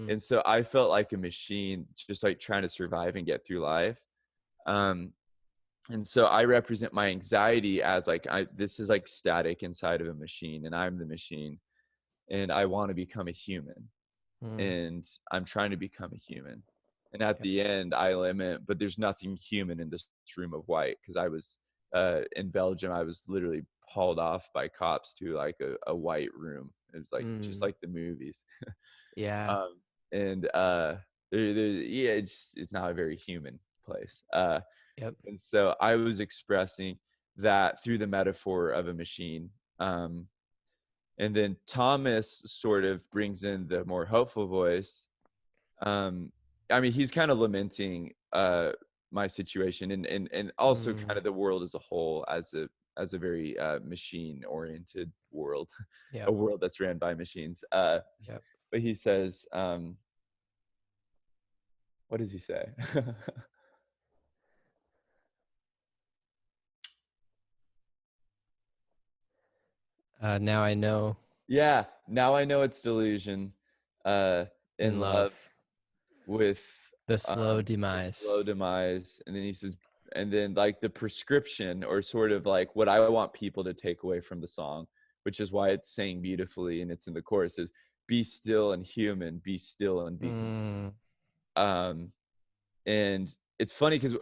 And so I felt like a machine, just like trying to survive and get through life. um and so I represent my anxiety as like, this is like static inside of a machine, and I'm the machine, and I want to become a human, Mm. and I'm trying to become a human. And at Yep. the end, I limit, but there's nothing human in this room of white, because I was in Belgium. I was literally hauled off by cops to like a white room. It was like just Mm. like the movies. Yeah. um, and yeah, it's not a very human place. Yep. And so I was expressing that through the metaphor of a machine. Um, and then Thomas sort of brings in the more hopeful voice. I mean, he's kind of lamenting my situation, and also kind Mm. of the world as a whole, as a as a very machine oriented world, a Yep. world that's ran by machines. Yep. But he says, what does he say? Now I know Yeah, now I know it's delusion, uh, in in love, love with the slow the demise. slow demise. And then he says, and then like the prescription, or sort of like what I want people to take away from the song, which is why it's saying beautifully and it's in the chorus, is be still and human, be still and be Mm, um and it's funny because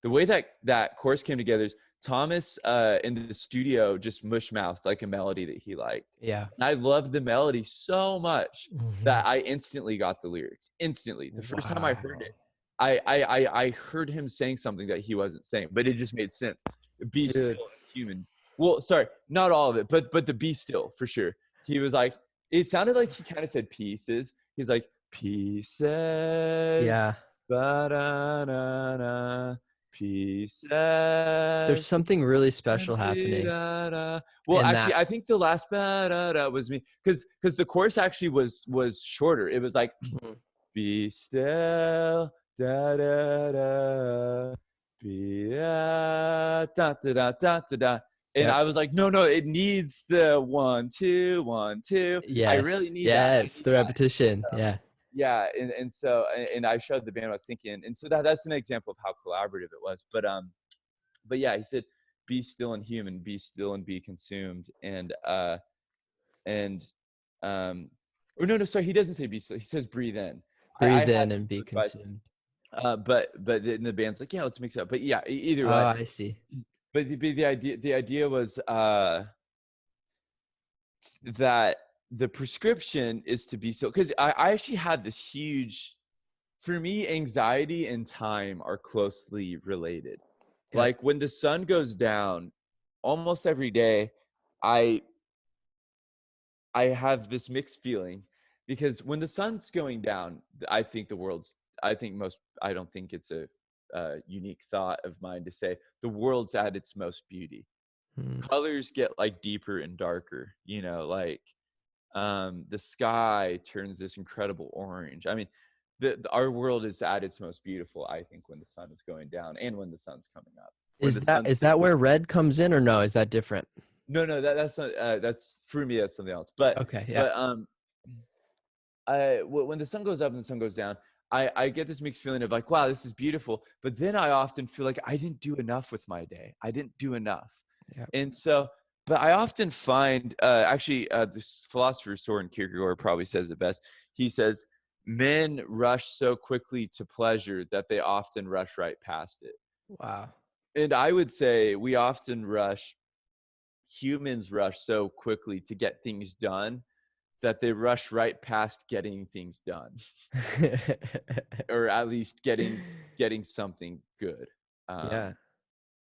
the way that that chorus came together is Thomas in the studio just mush mouthed like a melody that he liked, yeah. and I loved the melody so much Hmm. that I instantly got the lyrics. Instantly, the first time I heard it, Wow. I heard him saying something that he wasn't saying, but it just made sense. Be Dude. still and human. Well, sorry, not all of it, but the be still for sure. He was like, it sounded like he kind of said pieces. He's like pieces, Yeah. ba-da-na-na, There's pieces, something really and special happening be-da-da. Well, in actually, that. I think the last ba-da-da was me, because the chorus actually was shorter. It was like Mhm. be still, da da da, be da da da da da da. And Yep. I was like, no, no, it needs the 1 2 1 2. I really Yes. need that. I Yes. need The that. repetition. Yeah. Yeah, and so and I showed the band what I was thinking, and so that's an example of how collaborative it was. But yeah, he said, "Be still and human, be still and be consumed," and or no, sorry, he doesn't say be still. He says breathe in. I Breathe had in it and be moved by, consumed. but then the band's like, yeah, let's mix it up. But yeah, either way. Oh, I see. But the idea was that the prescription is to be so, because I actually had this huge, for me, anxiety and time are closely related. Yep. Like when the sun goes down, almost every day, I I have this mixed feeling, because when the sun's going down, I think the world's, I think most, I don't think it's a unique thought of mine to say the world's at its most beauty. Mm. Colors get like deeper and darker, like the sky turns this incredible orange. I mean, our world is at its most beautiful, I think, when the sun is going down and when the sun's coming up. When Is the that sun's is that setting. where red comes in or no? Is that different? No, no, that's not. That's for me. That's something else. But Okay. Yeah. but when the sun goes up and the sun goes down, I get this mixed feeling of like, wow, this is beautiful. But then I often feel like I didn't do enough with my day. I didn't do enough. Yeah. And so, but I often find, actually, this philosopher Soren Kierkegaard probably says it best. He says, men rush so quickly to pleasure that they often rush right past it. Wow. And I would say humans rush so quickly to get things done that they rush right past getting things done, or at least getting something good. Yeah. Um,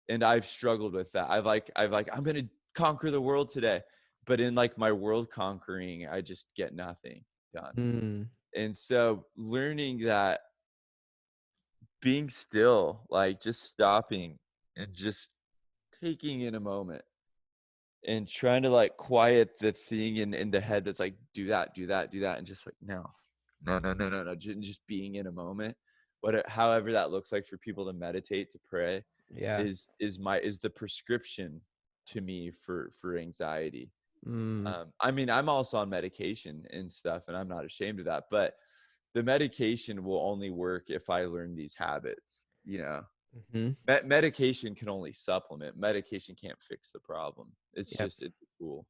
and I've struggled with that. I've like I'm gonna conquer the world today, but in like my world conquering, I just get nothing done. Mm. And so learning that being still, like just stopping and just taking in a moment and trying to like quiet the thing in the head that's like do that, do that, do that, and just like no, no, no, no, no, no, just being in a moment. However that looks like for people to meditate, to pray, Yeah. is the prescription to me for anxiety. Mm. I mean, I'm also on medication and stuff, and I'm not ashamed of that. But the medication will only work if I learn these habits. Hmm. Medication can only supplement. Medication can't fix the problem. Yep. It's a tool.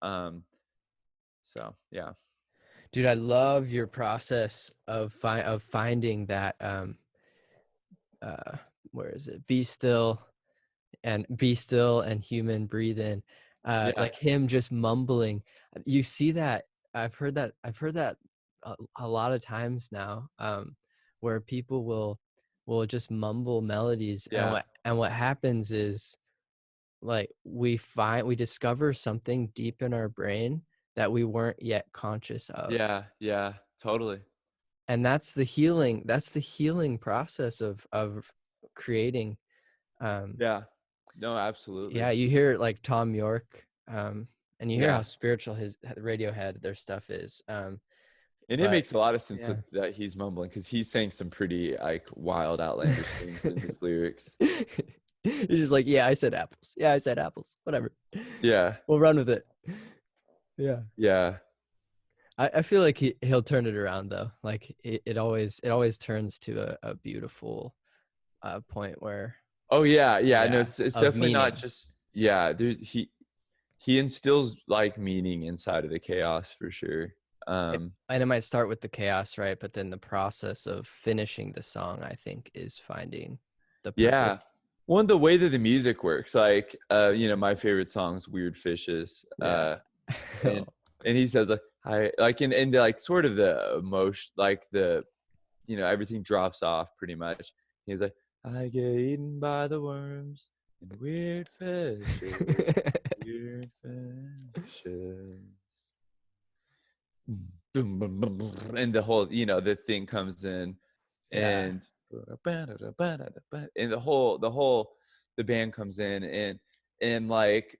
Um, so yeah, Dude, I love your process of finding that uh where is it? Be still and human breathe in. yeah, Like him just mumbling. You see that I've heard that a lot of times now, where people will just mumble melodies, and yeah, what happens is like we discover something deep in our brain that we weren't yet conscious of. yeah, yeah, totally. And that's the healing process of creating. um Yeah. No, absolutely. Yeah, you hear like Tom York, and you hear how Yeah. spiritual his Radiohead, their stuff is. And it But makes a lot of sense yeah. with that he's mumbling because he's saying some pretty like wild, outlandish things in his lyrics. You're just like, yeah, I said apples. Yeah, I said apples. Whatever. Yeah. We'll run with it. Yeah. Yeah. I feel like he'll turn it around though. Like it always turns to a beautiful point where Oh yeah. Yeah. No, yeah, it's of definitely not meaning. just yeah, there's he instills like meaning inside of the chaos for sure. And it might start with the chaos, right? But then the process of finishing the song, I think, is finding the Yeah. purpose. One, the way that the music works, like my favorite song's Weird Fishes. Yeah. And he says like I like in the like sort of the emotion like the everything drops off pretty much. He's like, I get eaten by the worms and weird fishes, weird fishes. Boom, boom, boom, boom, and the whole, the thing comes in Yeah. and the band comes in and like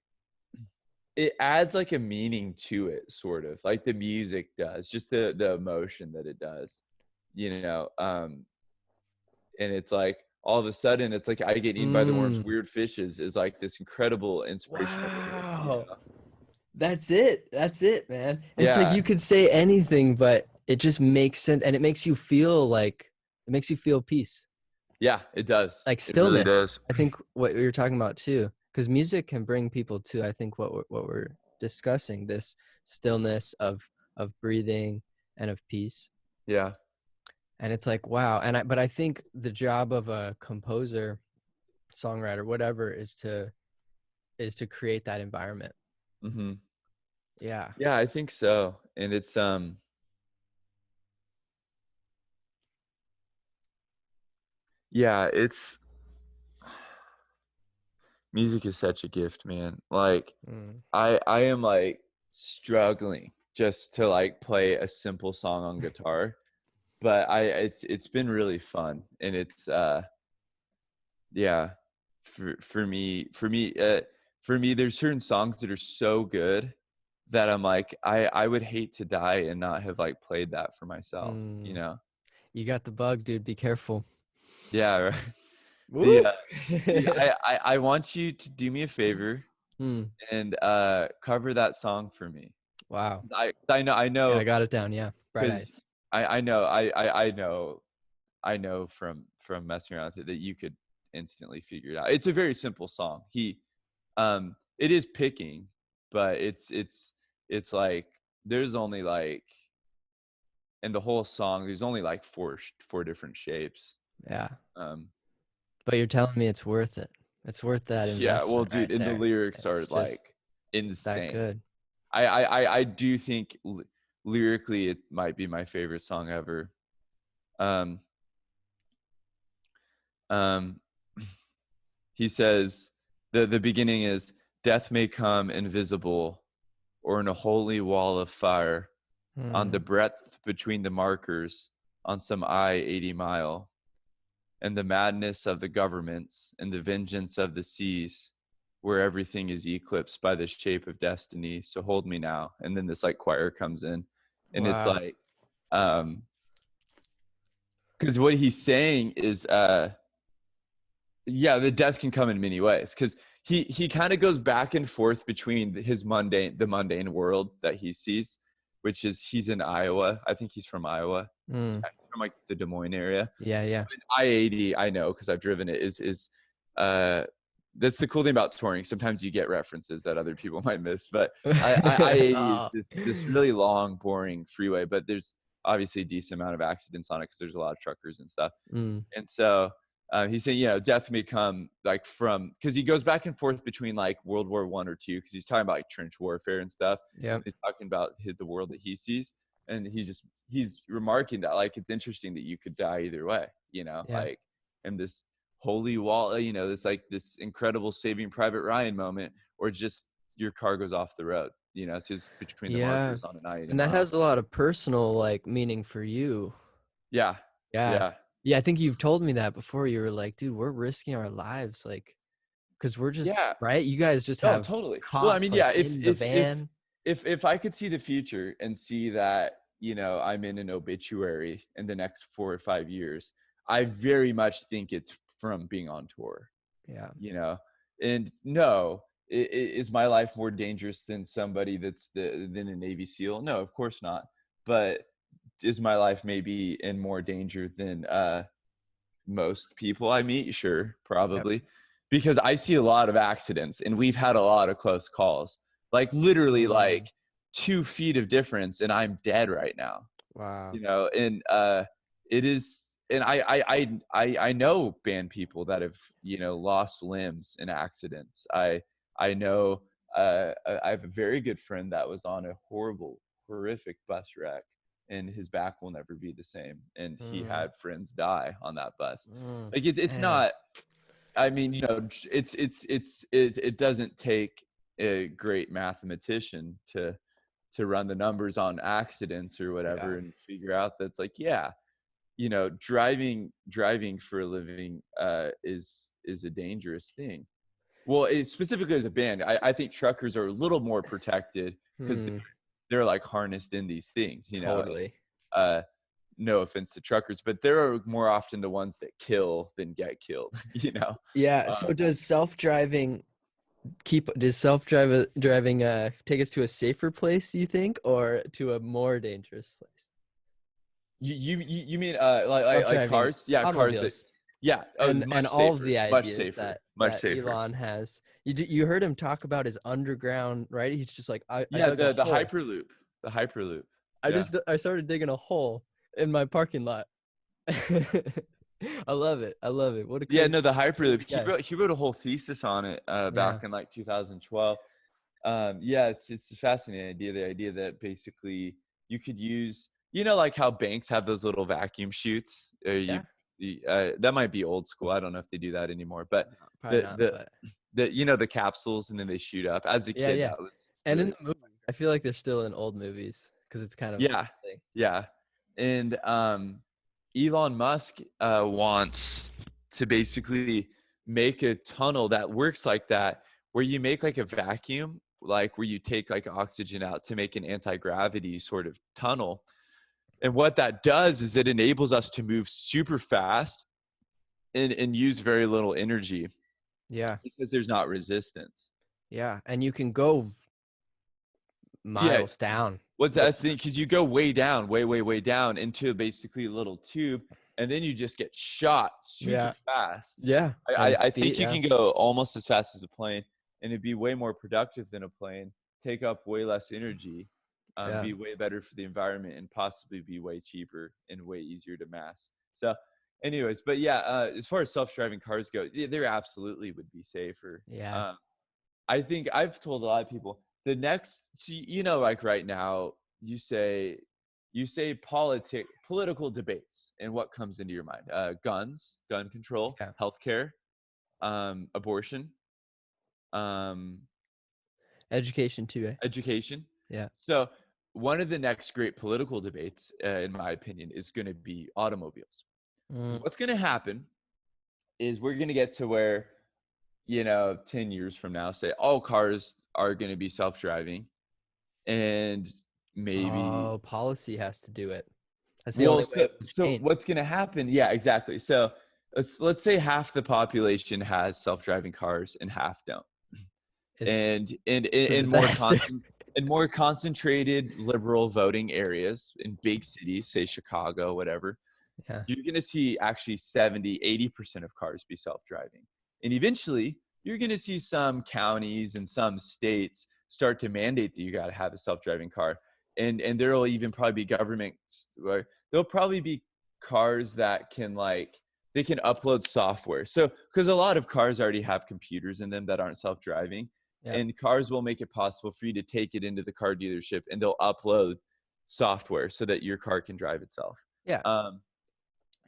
it adds like a meaning to it, sort of like the music does, just the emotion that it does, you know. And it's like all of a sudden it's like I get eaten by the worms, Mm. weird fishes is like this incredible inspirational lyric, Wow. That's it. That's it, man. It's like Yeah, you could say anything, but it just makes sense, and it makes you feel like it makes you feel peace, yeah, it does, like it really stillness. does. I think what we were talking about too, because music can bring people to. I think what we're discussing, this stillness of breathing and of peace. Yeah. And it's like wow. But I think the job of a composer, songwriter, whatever, is to create that environment. Hmm. Yeah. Yeah, I think so. And it's yeah, it's music is such a gift, man. Like Mm. I am like struggling just to like play a simple song on guitar, but it's been really fun. And it's yeah, for me there's certain songs that are so good that I'm like I would hate to die and not have like played that for myself, you Mm. know. You got the bug, dude. Be careful. Yeah, right. the Woo. I want you to do me a favor Hmm. and cover that song for me. Wow. I Yeah, I know got it down. Yeah. Bright because eyes. I know I know from messing around with it that you could instantly figure it out. It's a very simple song. It is picking, but it's like there's only like in the whole song there's only like four different shapes. Yeah. Um, But you're telling me it's worth it. It's worth that yeah, well, investment dude, right and the there. lyrics are It's like just it's that insane. good. I do think lyrically it might be my favorite song ever. Um, um, he says the beginning is death may come invisible or in a holy wall of fire on the Hmm. breadth between the markers on some I-80 mile and the madness of the governments and the vengeance of the seas where everything is eclipsed by the shape of destiny, so hold me now. And then this like choir comes in and it's Wow. like um because what he's saying is yeah, the death can come in many ways because he kind of goes back and forth between the mundane world that he sees, which is he's in Iowa. I think he's from Iowa. Hmm. Yeah, he's from like the Des Moines area. Yeah, yeah. I-80, I know because I've driven it. Is uh that's the cool thing about touring. Sometimes you get references that other people might miss. But I-80 is Oh. this really long, boring freeway, but there's obviously a decent amount of accidents on it because there's a lot of truckers and stuff. Mm. And so he's saying, death may come like from because he goes back and forth between like World War I or two because he's talking about like trench warfare and stuff. Yep. He's talking about the world that he sees, and he's remarking that like it's interesting that you could die either way, Yeah. like in this holy wall, this like this incredible Saving Private Ryan moment, or just your car goes off the road. It's just between the Yeah. markers on an I-80 And that mile. has a lot of personal like meaning for you. Yeah, Yeah. yeah, Yeah, I think you've told me that before. You were like, dude, we're risking our lives, like, because we're just Yeah. right. You guys just Oh, have totally. Well, I cots mean, like yeah, in the van. if I could see the future and see that, I'm in an obituary in the next 4 or 5 years, I very much think it's from being on tour, Yeah. you know? And no, is my life more dangerous than somebody than a Navy SEAL? No, of course not. But is my life maybe in more danger than most people I meet? Sure, Yep. probably. Because I see a lot of accidents and we've had a lot of close calls. Like literally like Mm, 2 feet of difference and I'm dead right now. wow. And it is and I know band people that have, lost limbs in accidents. I know I have a very good friend that was on a horrific bus wreck and his back will never be the same. And he Mm, had friends die on that bus. mm, Like it's man. not. I mean, it doesn't take a great mathematician to run the numbers on accidents or Yeah. whatever and figure out that's like, yeah, driving for a living is a dangerous thing. Well, specifically as a band, I think truckers are a little more protected because Mm, they're like harnessed in these things, totally. uh, no offense to truckers, but they're more often the ones that kill than get killed, Yeah. So Um, does self driving take us to a safer place, you think, or to a more dangerous place? you mean like Self-driving cars? Yeah, cars that automobiles. yeah, oh, And much all of the safer, much ideas safer, that much that safer. Elon has. You heard him talk about his underground, right? He's just like, I Yeah, dug a the hole. hyperloop, the hyperloop. I Yeah. just I started digging a hole in my parking lot. I love it. I love it. Yeah, no, the What a hyperloop. crazy guy. He wrote a whole thesis on it Yeah. back in like 2012. Yeah, it's a fascinating idea. The idea that basically you could use, like how banks have those little vacuum chutes. Yeah. That might be old school. I don't know if they do that anymore. But No, probably the not, the but the capsules and then they shoot up. As a yeah, kid, yeah. that was And in really the movie, I feel like they're still in old movies because it's kind of a yeah, thing. yeah. And Elon Musk wants to basically make a tunnel that works like that, where you make like a vacuum, like where you take like oxygen out to make an anti-gravity sort of tunnel. And what that does is it enables us to move super fast and use very little energy Yeah. because there's not resistance. Yeah. And you can go Yeah, miles down what's with that thing? Because you go way down, way, way, way down into basically a little tube, and then you just get shot super yeah. fast. Yeah. I, And I, I speed, think you yeah. can go almost as fast as a plane, and it'd be way more productive than a plane, take up way less energy, Yeah. be way better for the environment, and possibly be way cheaper and way easier to mass. So, anyways, but yeah, as far as self-driving cars go, there absolutely would be safer. Yeah. Um, I think I've told a lot of people the next, like right now, you say political debates, and what comes into your mind? Guns, gun control, Yeah. healthcare, abortion, um, Education too, eh? education. Yeah. So one of the next great political debates, in my opinion, is going to be automobiles. Because Mm. what's going to happen is we're going to get to where 10 years from now, say all cars are going to be self-driving and maybe Oh, policy has to do it. That's the well only way so it will so change. what's going to happen, yeah, exactly. So let's say half the population has self-driving cars and half don't. It's a And disaster. more concentrated liberal voting areas in big cities, say Chicago, whatever, Yeah. you're going to see actually 70-80% of cars be self-driving. And eventually you're going to see some counties and some states start to mandate that you got to have a self-driving car. And there will even probably be governments where there'll probably be cars that can they can upload software. So because a lot of cars already have computers in them that aren't self-driving, Yep. and cars will make it possible for you to take it into the car dealership and they'll upload software so that your car can drive itself. Yeah. um,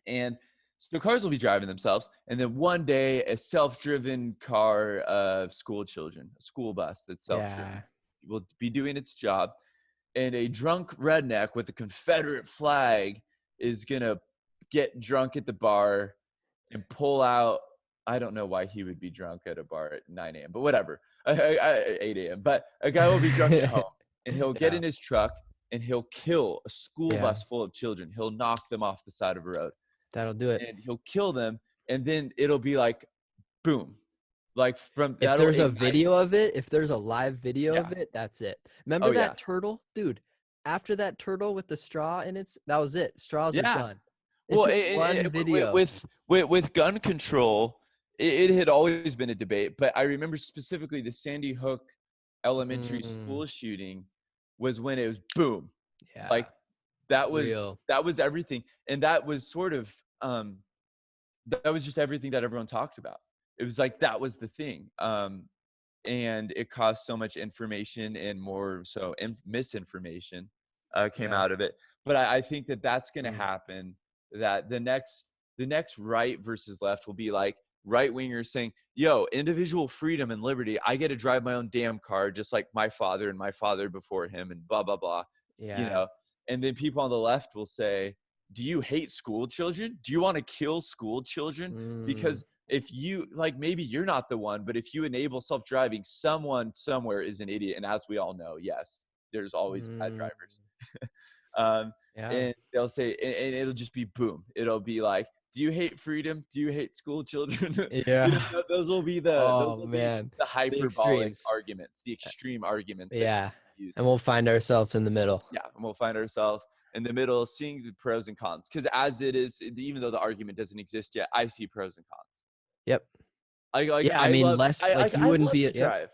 and so cars will be driving themselves. And then one day, a self-driven car of school children, a school bus that's self-driven, Yeah. will be doing its job. And a drunk redneck with a Confederate flag is going to get drunk at the bar and pull out I don't know why he would be drunk at a bar at 9 a.m., but whatever. 8 a.m. But a guy will be drunk at home and he'll get Yeah, in his truck and he'll kill a school yeah, bus full of children. He'll knock them off the side of a road that'll do it. and he'll kill them. And then it'll be like, boom, like from If that'll there's a ignite. video of it, if there's a live video Yeah. of it, that's it. Oh, Remember yeah. that turtle? Dude, after that turtle with the straw in its, that was it. Straws are Yeah. done. It Well, took one video. with gun control, it had always been a debate. But I remember specifically the Sandy Hook elementary Mm, school shooting was when it was boom. yeah, Like that was real. that was everything, and that was sort of that was just everything that everyone talked about. It was like that was the thing. And it caused so much information and more so misinformation came Yeah. out of it. But I think that that's going to Mm, happen. That the next right versus left will be like right wingers saying, "Yo, individual freedom and liberty. I get to drive my own damn car, just like my father and my father before him, and blah blah blah." You yeah. know. And then people on the left will say, "Do you hate school children? Do you want to kill school children? Mm, Because if you like maybe you're not the one, but if you enable self-driving, someone somewhere is an idiot. And as we all know, yes, there's always bad mm, drivers. um yeah. and they'll say and it'll just be boom, it'll be like, do you hate freedom, do you hate school children? Yeah. Those will be the Oh man. the The hyperbolic extremes. arguments, the extreme arguments that Yeah. people use. And we'll find ourselves in the middle. Yeah, and we'll find ourselves in the middle seeing the pros and cons, because as it is, even though the argument doesn't exist yet, I see pros and cons. Yep. Like Yeah, I I mean love less like you I wouldn't love be to yep. drive.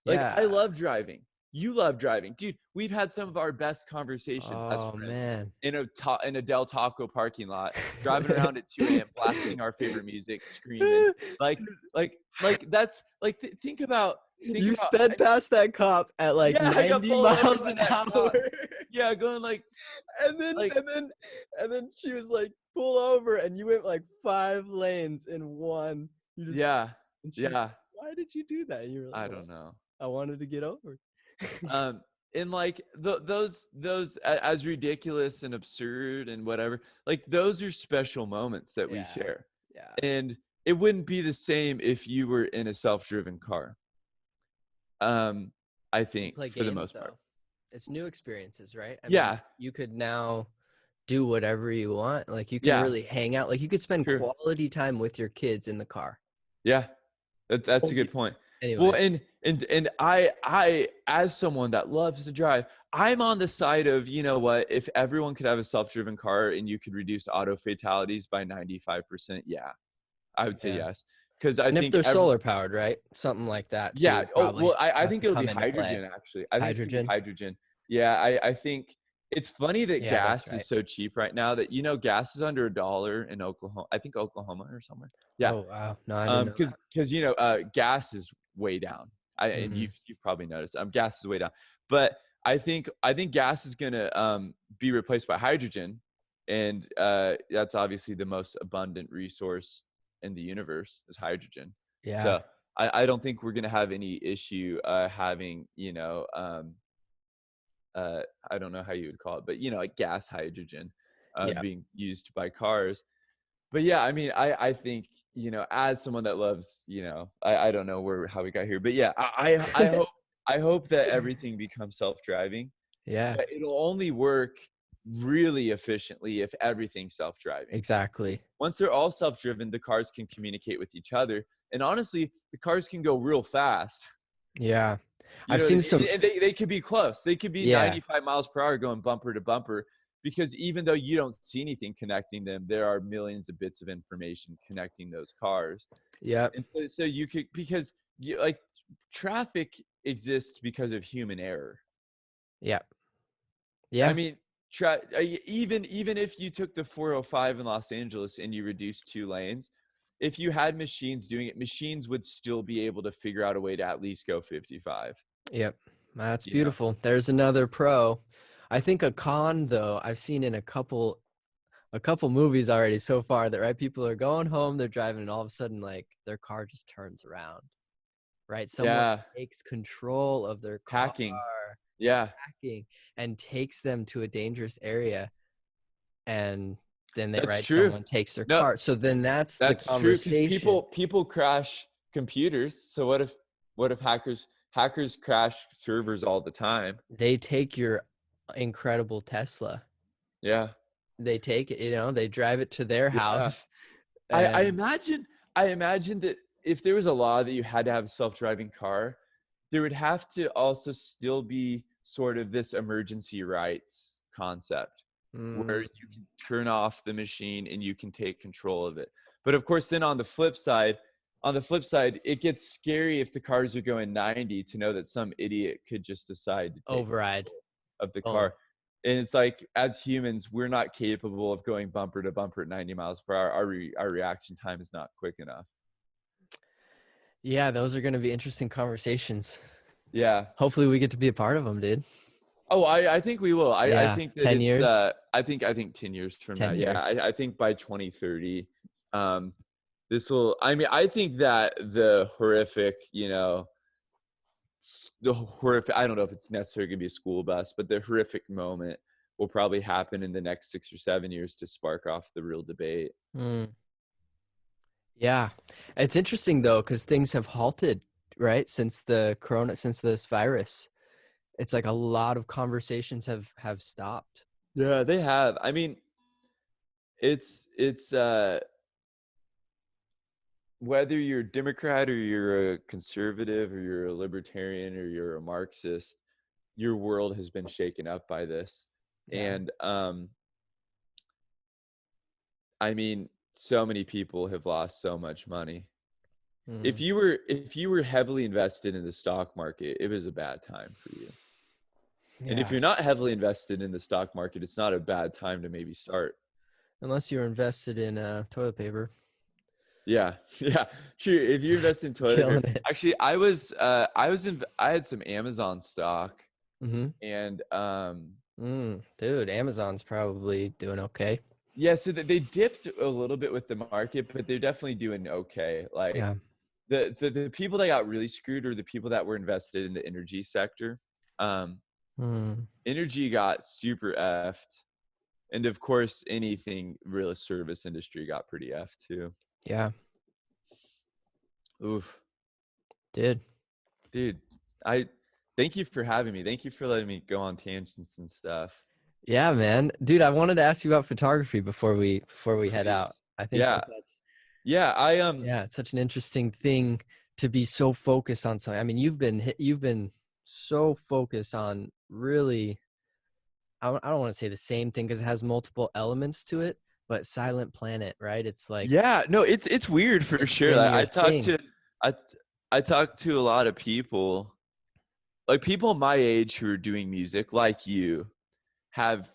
Like I Yeah. love driving. You love driving. Dude, we've had some of our best conversations as Oh friends man. in a Del Taco parking lot, driving around at 2 a.m., blasting our favorite music, screaming. Like that's like think You about sped past that cop at like yeah, I got 90 pulled over miles by an that hour. cop. Yeah, going And then like and then and then she was like, pull over, and you went like 5 lanes in one. You just yeah, and she was yeah, like, why did you do that? And you were like, I well, don't know. I wanted to get over. um and like as ridiculous and absurd and whatever, like those are special moments that we Yeah. share. Yeah. And it wouldn't be the same if you were in a self-driven car. um I You think play for the games most part. though. It's new experiences, right? I mean, Yeah, you could now do whatever you want. Like you can yeah, really hang out. Like you could spend true. quality time with your kids in the car. Yeah, that's a Won't good be- point. Well, Anyways, and I as someone that loves to drive, I'm on the side of, you know what, if everyone could have a self-driven car and you could reduce auto fatalities by 95%, yeah, I would say yeah. yes. Because I And if think they're solar powered, right? Something like that yeah. too Oh, probably well, I has think to it'll be come into play. hydrogen, actually. I think it's gonna be Hydrogen? hydrogen. Yeah, I think it's funny that Yeah, that's gas right. is so cheap right now, that, gas is under $1 in Oklahoma. I think Oklahoma or somewhere. Yeah. Oh wow. No, I didn't know Because gas is way down. that. And you've probably noticed. Gas is way down. But I think gas is gonna be replaced by hydrogen, and that's obviously the most abundant resource in the universe is hydrogen. Yeah. So I don't think we're gonna have any issue having, I don't know how you would call it, but like gas hydrogen Yeah. being used by cars. But yeah, I mean, I think, as someone that loves, I don't know how we got here, but yeah, I hope that everything becomes self-driving, Yeah. but it'll only work really efficiently if everything's self-driving. Exactly. Once they're all self-driven, the cars can communicate with each other, and honestly, the cars can go real fast. Yeah. You I've know what I seen mean? some And they could be close. They could be yeah. 95 miles per hour going bumper to bumper, because even though you don't see anything connecting them, there are millions of bits of information connecting those cars. Yep. And so you could, because like traffic exists because of human error. Yep. I Yeah. mean, even if you took the 405 in Los Angeles and you reduced 2 lanes, if you had machines doing it, machines would still be able to figure out a way to at least go 55. Yep. That's You know? beautiful. There's another pro. I think a con though, I've seen in a couple movies already so far that right people are going home, they're driving, and all of a sudden like their car just turns around. Right? Someone Yeah, takes control of their car, hacking. Yeah. hacking, and takes them to a dangerous area and then they That's right, true. someone takes their No, car. So then that's the that's true. Because conversation. people crash computers. So what if hackers crash servers all the time? They take your incredible Tesla. Yeah. They take it, they drive it to their Yeah. house I, I and imagine I imagine that if there was a law that you had to have a self-driving car, there would have to also still be sort of this emergency rights concept where mm, you can turn off the machine and you can take control of it. But of course, then on the flip side, it gets scary if the cars are going 90 to know that some idiot could just decide to take override. control of the Oh, car. And it's like, as humans, we're not capable of going bumper to bumper at 90 miles per hour. Our reaction time is not quick enough. yeah, those are going to be interesting conversations. Yeah. Hopefully we get to be a part of them, dude. Oh, I think we will. I Yeah, think that 10 it's years. I think 10 years from now. 10 Yeah, years. I think by 2030, um, this will. I mean, I think that the horrific, the horrific. I don't know if it's necessarily gonna be a school bus, but the horrific moment will probably happen in the next 6 or 7 years to spark off the real debate. Mm, yeah. It's interesting though cuz things have halted, right? Since this virus. It's like a lot of conversations have stopped. Yeah, they have. I mean, it's whether you're a Democrat or you're a conservative or you're a libertarian or you're a Marxist, your world has been shaken up by this. Yeah. And I mean, so many people have lost so much money. If Mm, you were if you were heavily invested in the stock market, it was a bad time for you. And if yeah. you're not heavily invested in the stock market, it's not a bad time to maybe start. Unless you're invested in toilet paper. Yeah, yeah, true. If you invest in toilet Killing paper, it. actually, I had some Amazon stock, Mhm. and Dude, Amazon's probably doing okay. yeah, so they dipped a little bit with the market, but they're definitely doing okay. Like Yeah. the people that got really screwed are the people that were invested in the energy sector. Um, Mm, Energy got super effed, and of course, anything real service industry got pretty effed too. yeah, Oof, dude. dude, I thank you for having me. Thank you for letting me go on tangents and stuff. Yeah, man. Dude, I wanted to ask you about photography before we head out. Please, I think yeah, that's yeah. yeah, it's such an interesting thing to be so focused on something. I mean, you've been so focused on really I don't want to say the same thing because it has multiple elements to it, but Silent Planet, right? It's like Yeah, no, it's weird for it's sure. been Like your thing. I I talk to a lot of people, like people my age who are doing music, like you, have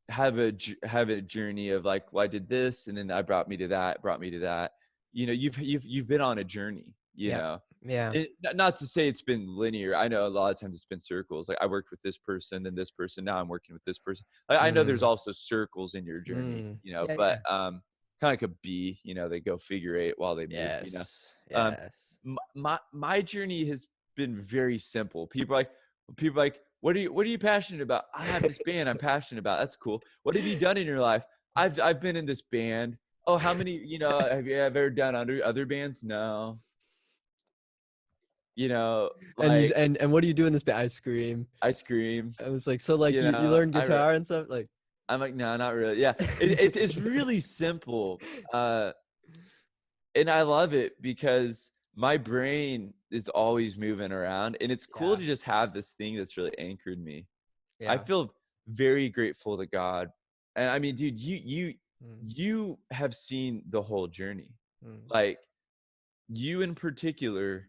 have a journey of like, well, I did this, and then I brought me to that, brought me to that. You've been on a journey. Yep. Yeah. Not to say it's been linear. I know a lot of times it's been circles. Like I worked with this person, then this person. Now I'm working with this person. I know there's Mm, also circles in your journey, yeah, but yeah. kind of like a bee. They go figure eight while they move. Yes. Um, Yes. my journey has been very simple. People are like, what are you passionate about? I have this band I'm passionate about. That's cool. What have you done in your life? I've been in this band. Oh, how many? Have you ever done other bands? No. And you Like and what do you do in this ice cream? I scream. I was like, so like You you know, learn guitar and stuff? Like I'm like, no, not really. Yeah, it's really simple. And I love it because my brain is always moving around, and it's cool yeah, to just have this thing that's really anchored me. I yeah. feel very grateful to God. And I mean, dude, Mm, you have seen the whole journey. mm, Like you in particular,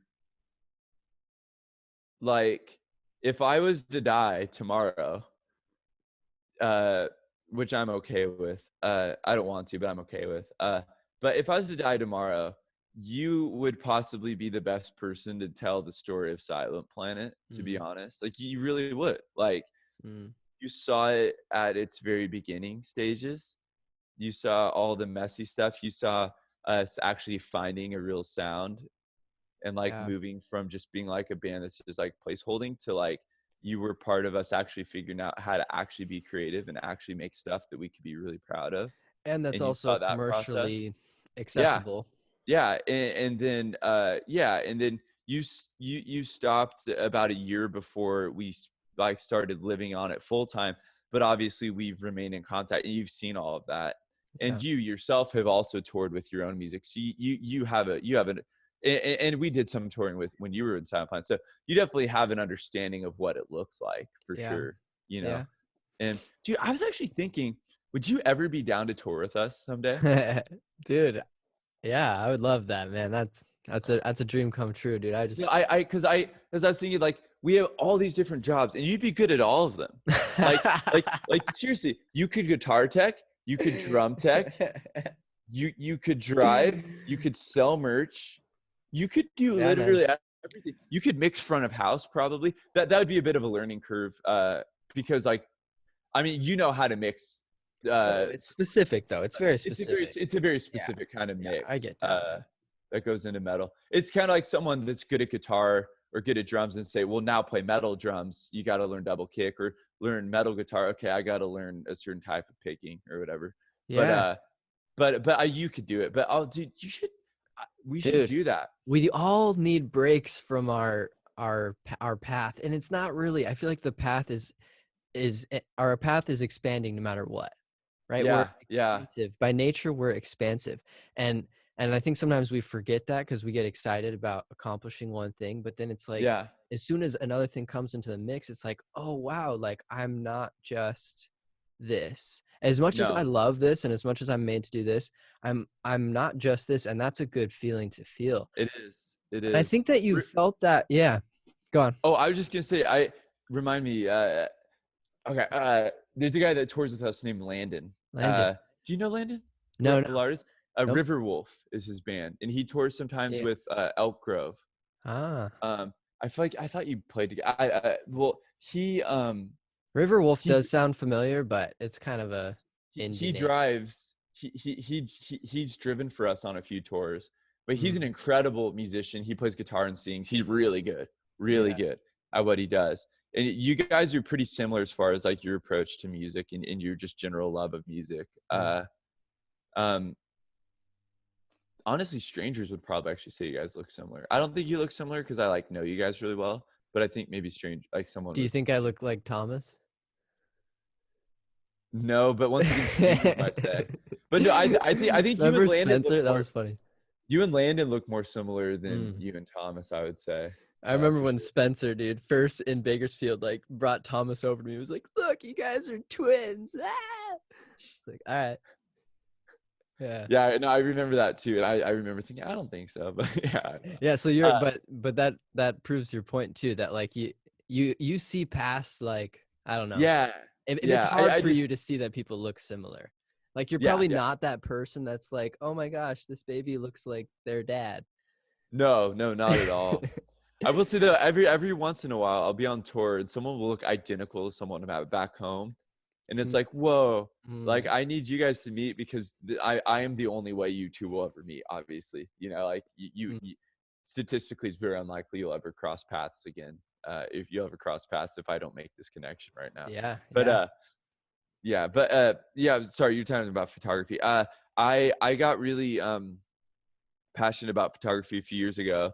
like if I was to die tomorrow, uh, which I'm okay with. I don't want to, but I'm okay with. But if I was to die tomorrow, you would possibly be the best person to tell the story of Silent Planet, to be mm, honest. Like you really would. Like mm, you saw it at its very beginning stages. You saw all the messy stuff. You saw us actually finding a real sound and like yeah. moving from just being like a band that's just like placeholding to like you were part of us actually figuring out how to actually be creative and actually make stuff that we could be really proud of. And that's and you also saw that process. commercially Yeah. accessible. Yeah, and then yeah, and then you stopped about a year before like started living on it full time, but obviously we've remained in contact and you've seen all of that. And Yeah. you yourself have also toured with your own music. So you have an and we did some touring with when you were in Silent Planet. So you definitely have an understanding of what it looks like for Yeah. sure, you know. Yeah. And dude, I was actually thinking, would you ever be down to tour with us someday? Dude, yeah, I would love that, man. That's a dream come true, dude. I No, just because I was thinking like we have all these different jobs and you'd be good at all of them. Like seriously, you could guitar tech, you could drum tech, you could drive, you could sell merch, you could do Yeah, man. literally everything. You could mix front of house probably. That would be a bit of a learning curve because like I mean, you know how to mix Oh, it's specific though. It's very specific. it's a very Yeah. specific kind of Yeah, I mix get that, man. that goes into metal. It's kind of like someone that's good at guitar or good at drums and say, well, now play metal drums. You got to learn double kick or learn metal guitar. Okay, I got to learn a certain type of picking or whatever. But Yeah, you could do it. But oh, dude, you should. We should dude. do that. We all need breaks from our path, and it's not really. I feel like the path is our path is expanding no matter what, right? We're Yeah, yeah, expansive by nature. We're expansive, and I think sometimes we forget that because we get excited about accomplishing one thing, but then it's like yeah. as soon as another thing comes into the mix, it's like, oh wow, like I'm not just this. As much as I No, love this and as much as I'm made to do this, I'm not just this, and that's a good feeling to feel. it is. It And I is. think that you felt that. Yeah, go on. Oh, I was just gonna say. I remind me. Okay. There's a guy that tours with us named Landon. Landon. Do you know Landon? No, no, Local artist. nope. River Wolf is his band, and he tours sometimes Yeah. with Elk Grove. Ah. I feel like I thought you played together. Well, River Wolf he does sound familiar, but it's kind of a indie he name. drives. He's driven for us on a few tours, but he's an Mm, incredible musician. He plays guitar and sings. He's really yeah. good at what he does. And you guys are pretty similar as far as like your approach to music and your just general love of music. Mm. Um, Honestly, strangers would probably actually say you guys look similar. I don't think you look similar because I like know you guys really well, but I think maybe strange like someone Do you would. think I look like Thomas? No, but once again, strangers might say. But no, I think you and Remember Landon look Spencer? That more. was funny. You and Landon look more similar than Mm. you and Thomas, I would say, I remember for when sure. Spencer, dude, first in Bakersfield, like brought Thomas over to me. He was like, "Look, you guys are twins." Ah! It's like, all right, yeah, Yeah, no, I remember that too, and I remember thinking, I don't think so, but yeah, no. yeah. So you're, Uh, but that proves your point too. That like you see past like I don't know. yeah, And it's yeah. hard I for you just to see that people look similar. Like you're yeah, probably yeah. not that person that's like, oh my gosh, this baby looks like their dad. No, no, not at all. I will say that every once in a while, I'll be on tour and someone will look identical to someone back home, and it's Mm, like, whoa, like mm, I need you guys to meet because I am the only way you two will ever meet. Obviously, you know, like mm. statistically, it's very unlikely you'll ever cross paths again. If you ever cross paths, if I don't make this connection right now, Yeah, but yeah. yeah, but yeah. Sorry, you're talking about photography. I got really passionate about photography a few years ago,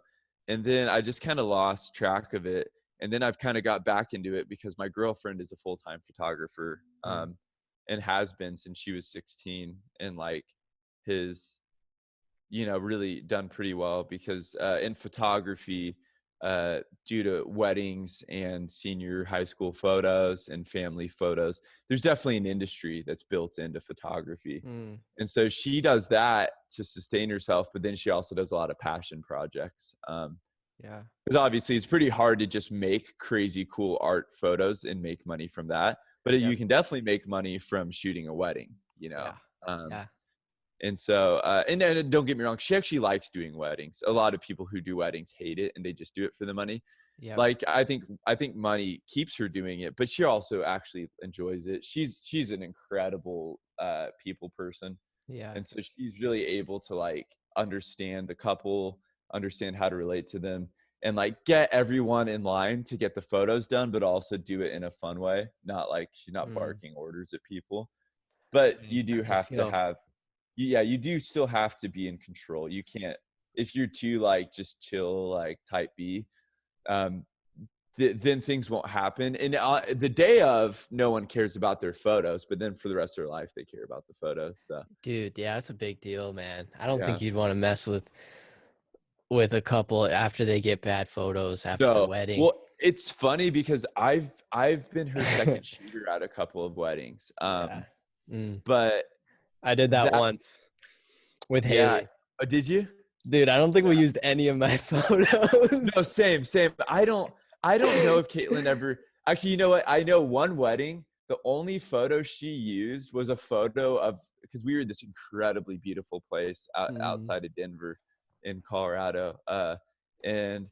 and then I just kind of lost track of it. And then I've kind of got back into it because my girlfriend is a full-time photographer, Mm, and has been since she was 16, and like his really done pretty well because in photography, due to weddings and senior high school photos and family photos, there's definitely an industry that's built into photography. mm, And so she does that to sustain herself, but then she also does a lot of passion projects. yeah. Because obviously it's pretty hard to just make crazy cool art photos and make money from that. But Yep. you can definitely make money from shooting a wedding, you know? Yeah. Um, Yeah. and so, and don't get me wrong, she actually likes doing weddings. A lot of people who do weddings hate it and they just do it for the money. Yep. Like I think money keeps her doing it, but she also actually enjoys it. She's an incredible people person, Yeah. and so she's really able to like understand the couple, understand how to relate to them, and like get everyone in line to get the photos done, but also do it in a fun way. Not like she's not Mm. barking orders at people. but you Dang, do that's a have to skill. have, yeah, you do still have to be in control. You can't, if you're too like just chill, like type B, um, then things won't happen. And the day of, no one cares about their photos, but then for the rest of their life, they care about the photos. So Dude, yeah, that's a big deal, man. I don't think yeah, you'd want to mess with a couple after they get bad photos after the no, wedding. well, it's funny because I've been her second shooter at a couple of weddings. Yeah. Mm. But I did that that, once with yeah, Haley. did you? Dude, I don't think we used any of my No, photos. same, same. I don't know if Caitlin ever actually, you know what? I know one wedding, the only photo she used was a photo of, because we were in this incredibly beautiful place Mm. outside of Denver in Colorado. And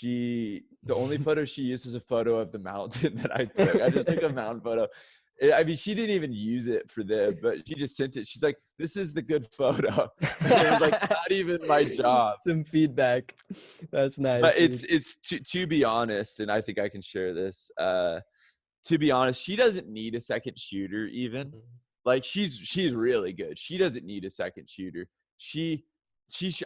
the only photo she used was a photo of the mountain that I took. I just took a mountain photo. I mean, she didn't even use it for the, but she just sent it. She's like, "This is the good photo," and it was like not even my job. Some feedback. That's nice, But dude. it's to be honest, and I think I can share this. To be honest, she doesn't need a second shooter even. Mm. Like she's really good. She doesn't need a second shooter. She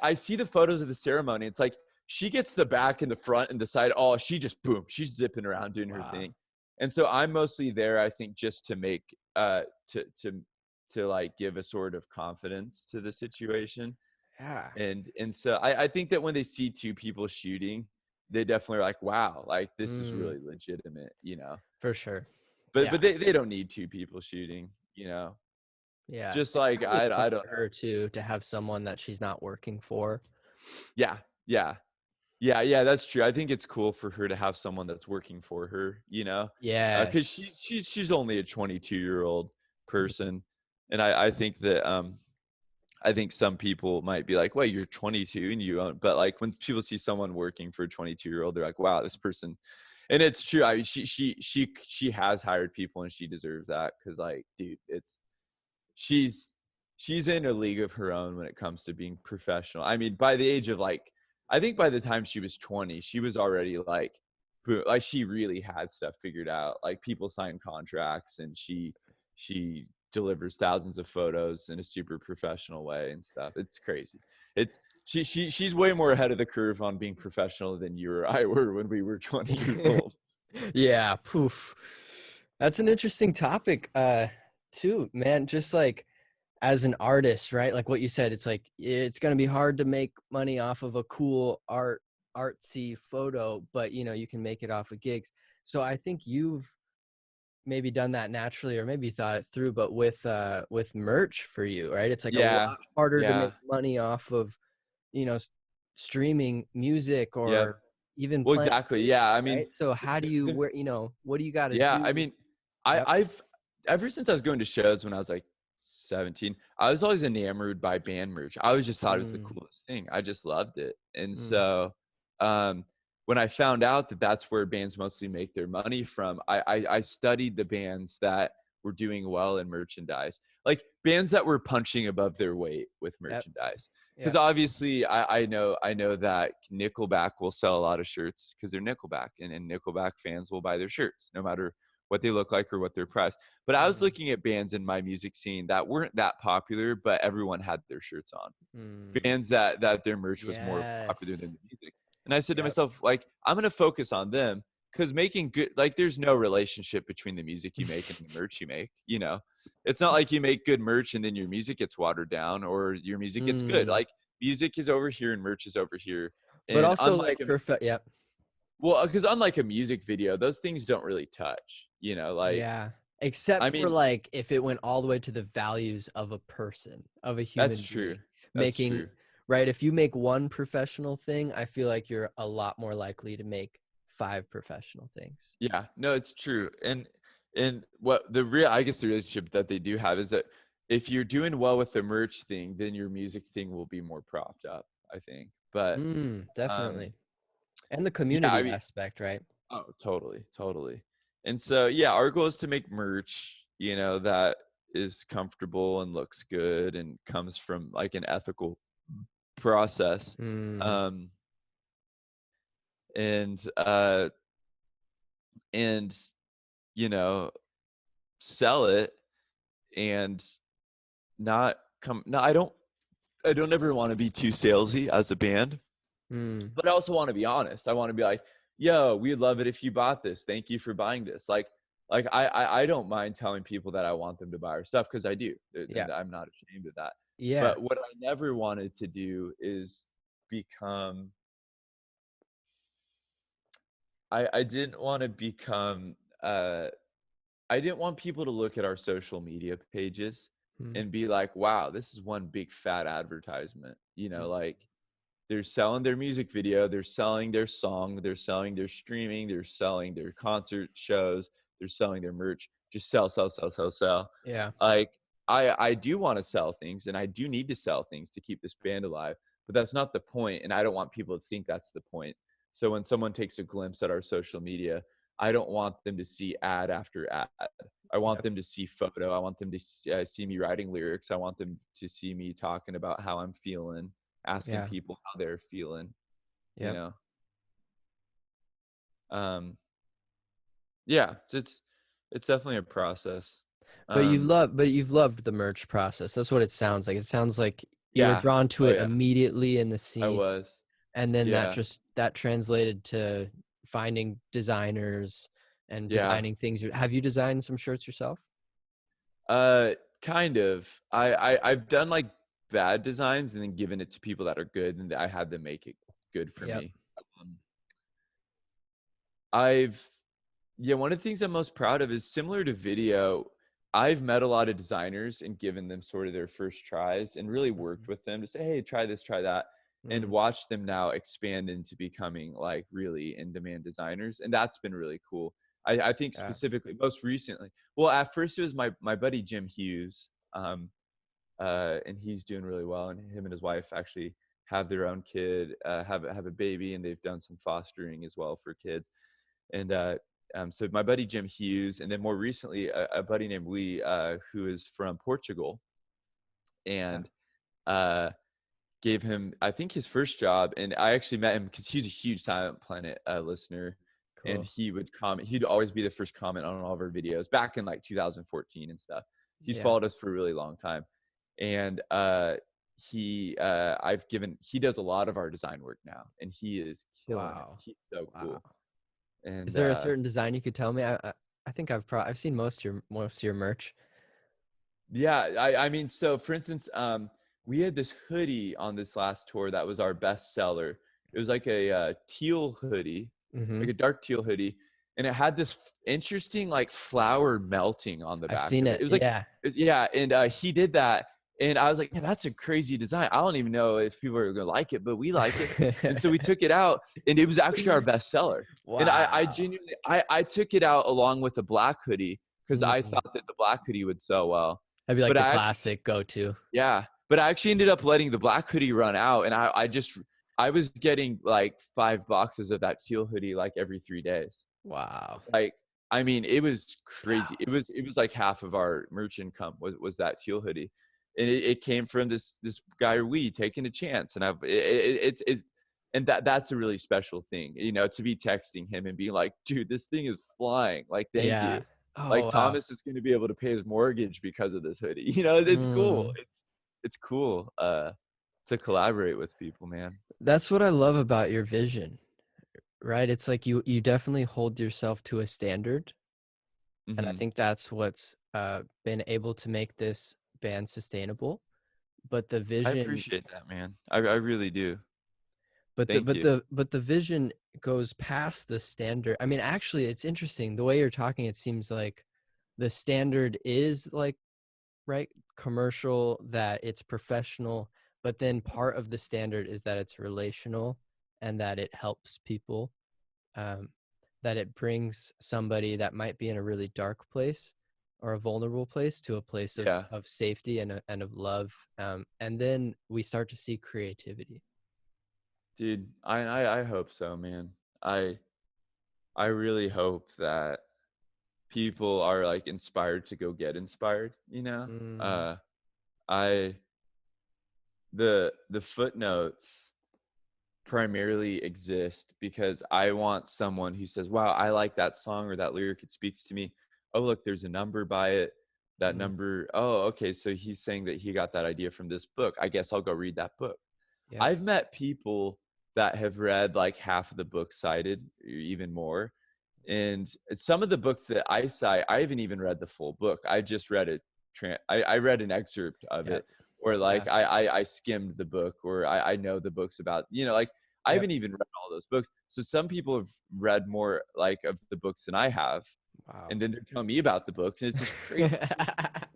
I see the photos of the ceremony. It's like she gets the back and the front and the side. Oh, she just boom, she's zipping around doing her Wow. thing. And so I'm mostly there, I think, just to make to like give a sort of confidence to the situation. Yeah. And so I think that when they see two people shooting, they definitely are like, wow, like this is Mm, really legitimate. for sure. But Yeah. they don't need two people shooting. Yeah. Just It's like probably I good don't for know. her too to have someone that she's not working for. Yeah, yeah, yeah, that's true. I think it's cool for her to have someone that's working for her, because Yes. she's only a 22-year-old person, and I think that I think some people might be like, "Well, you're 22 and you own," but like when people see someone working for a 22-year-old, they're like, "Wow, this person." And it's true. I mean, she has hired people and she deserves that because, like, dude, she's she's in a league of her own when it comes to being professional. I mean, by the age of like, I think by the time she was 20, she was already like she really had stuff figured out. Like people sign contracts and she delivers thousands of photos in a super professional way and stuff. It's crazy. It's she's way more ahead of the curve on being professional than you or I were when we were 20 years old. Yeah, poof. That's an interesting topic, too, man. Just like as an artist, right? Like what you said, it's like it's gonna be hard to make money off of a cool artsy photo, but you can make it off of gigs. So I think you've maybe done that naturally, or maybe thought it through, but with merch for you, right? It's like a lot Yeah. harder to Yeah. make money off of, you know, s- streaming music Yep. or even Well, playing exactly. gigs, Yeah. I mean, right? So how do you the where what do you got to Yeah, I do? mean, Yep. I've ever since I was going to shows when I was like 17, I was always enamored by band merch. I always just thought it was the Mm, coolest thing. I just loved it. And mm, so, um, when I found out that that's where bands mostly make their money from, I studied the bands that were doing well in merchandise, like bands that were punching above their weight with yep. merchandise. Because Yep. obviously, I know that Nickelback will sell a lot of shirts because they're Nickelback, and Nickelback fans will buy their shirts no matter what they look like or what they're priced. But I was Mm, looking at bands in my music scene that weren't that popular, but everyone had their shirts on. mm. Bands that their merch was more popular than Yes. the music. And I said to Yep. myself, like, I'm gonna focus on them because making good, like, there's no relationship between the music you make and the merch you make. It's not like you make good merch and then your music gets watered down or your music gets good. Mm. Like music is over here and merch is over here. But And also like perfect. Yep. because unlike a music video, those things don't really touch. Like, Yeah. Except I for mean, like if it went all the way to the values of a person, of a that's human true. being, That's making true. right. If you make one professional thing, I feel like you're a lot more likely to make five professional things. Yeah, no, it's true. And what the real, I guess the relationship that they do have is that if you're doing well with the merch thing, then your music thing will be more propped up, I think. But um Definitely. And the yeah, I community mean, aspect, right? oh, totally, totally. And so yeah, our goal is to make merch, that is comfortable and looks good and comes from like an ethical process. Mm, Um and you know, sell it and not come. No, I don't ever want to be too salesy as a band, Mm, but I also want to be honest. I want to be like, yo, we'd love it if you bought this. Thank you for buying this. Like I don't mind telling people that I want them to buy our stuff because I do, yeah. and I'm not ashamed of that. Yeah. But what I never wanted to do is become. I didn't want to become. I didn't want people to look at our social media pages Mm, and be like, wow, this is one big fat advertisement. mm, Like they're selling their music video, they're selling their song, they're selling their streaming, they're selling their concert shows, they're selling their merch. Just sell, sell, sell, sell, sell. yeah. Like I do want to sell things and I do need to sell things to keep this band alive, but that's not the point, and I don't want people to think that's the point. So when someone takes a glimpse at our social media, I don't want them to see ad after ad. I want Yep. them to see photo. I want them to see me writing lyrics. I want them to see me talking about how I'm feeling, asking Yeah. people how they're feeling, you Yep. know. Um, yeah, it's definitely a process. But Um, you've loved the merch process. That's what it sounds like. It sounds like you were yeah. drawn to Oh it yeah, immediately in the I scene, was. and then Yeah. that translated to finding designers and Yeah. designing things. Have you designed some shirts yourself? Uh, kind of. I've done like bad designs and then given it to people that are good, and I had them make it good for Yep. me. Um, I've Yeah, one of the things I'm most proud of is similar to video. I've met a lot of designers and given them sort of their first tries and really worked with them to say, hey, try this, try that, and Mm, watch them now expand into becoming like really in demand designers. And that's been really cool. I think yeah. specifically most recently, well, at first it was my buddy Jim Hughes. And he's doing really well. And him and his wife actually have their own kid, have a baby, and they've done some fostering as well for kids. And so my buddy Jim Hughes, and then more recently a buddy named Lee, who is from Portugal, Yeah. and uh, gave him, I think, his first job. And I actually met him because he's a huge Silent Planet listener, and Cool. he would comment. He'd always be the first comment on all of our videos back in like 2014 and stuff. He's Yeah. followed us for a really long time, and he does a lot of our design work now, and he is killing it. Wow. He's so Wow. cool. Is And there a certain design you could tell me? I think I've seen most of your merch. Yeah, I mean, so for instance, we had this hoodie on this last tour that was our best seller. It was like a teal hoodie, Mm-hmm. like a dark teal hoodie, and it had this interesting like flower melting on the I've back seen of it. it. It was like, Yeah. yeah, and he did that, and I was like, yeah, that's a crazy design. I don't even know if people are gonna like it, but we like it, and so we took it out, and it was actually our best seller. And I Wow. genuinely, I took it out along with the black hoodie because I Mm. thought that the black hoodie would sell well. That'd be like But the I actually, classic go-to. yeah, but I actually ended up letting the black hoodie run out, and I was getting like 5 boxes of that teal hoodie like every 3 days. Wow. Like, I mean, it was crazy. It was like half of our merch income was that teal hoodie, and it came from this guy we taking a chance, and it's and that's a really special thing, to be texting him and being like, dude, this thing is flying. Like, thank Yeah. you. Oh Like wow. Thomas is going to be able to pay his mortgage because of this hoodie. It's cool. Mm. It's cool to collaborate with people, man. That's what I love about your vision, right? It's like you definitely hold yourself to a standard, and I Hmm. think that's what's been able to make this band sustainable. But the I vision appreciate that, man. I really do. But the Thank but you. the but the vision goes past the standard. I mean, actually, it's interesting. The way you're talking, it seems like the standard is like, right, commercial, that it's professional, but then part of the standard is that it's relational and that it helps people, um, that it brings somebody that might be in a really dark place or a vulnerable place to a place Yeah. of safety and of love. And then we start to see creativity. Dude, I hope so, man. I I really hope that people are like inspired to go get inspired. Mm, Uh I the footnotes primarily exist because I want someone who says, "Wow, I like that song or that lyric, it speaks to me. Oh, look, there's a number by it. that Mm, number. Oh, okay. So he's saying that he got that idea from this book. I guess I'll go read that book. yep. I've met people that have read like half of the book cited, or even more. And some of the books that I cite, I haven't even read the full book. I just read it. I read an excerpt of Yep. it, or Yeah. like I skimmed the book, or I know the books about, like I Yep. haven't even read all those books. So some people have read more like of the books than I have, Wow. and then they're telling me about the books, and it's just crazy.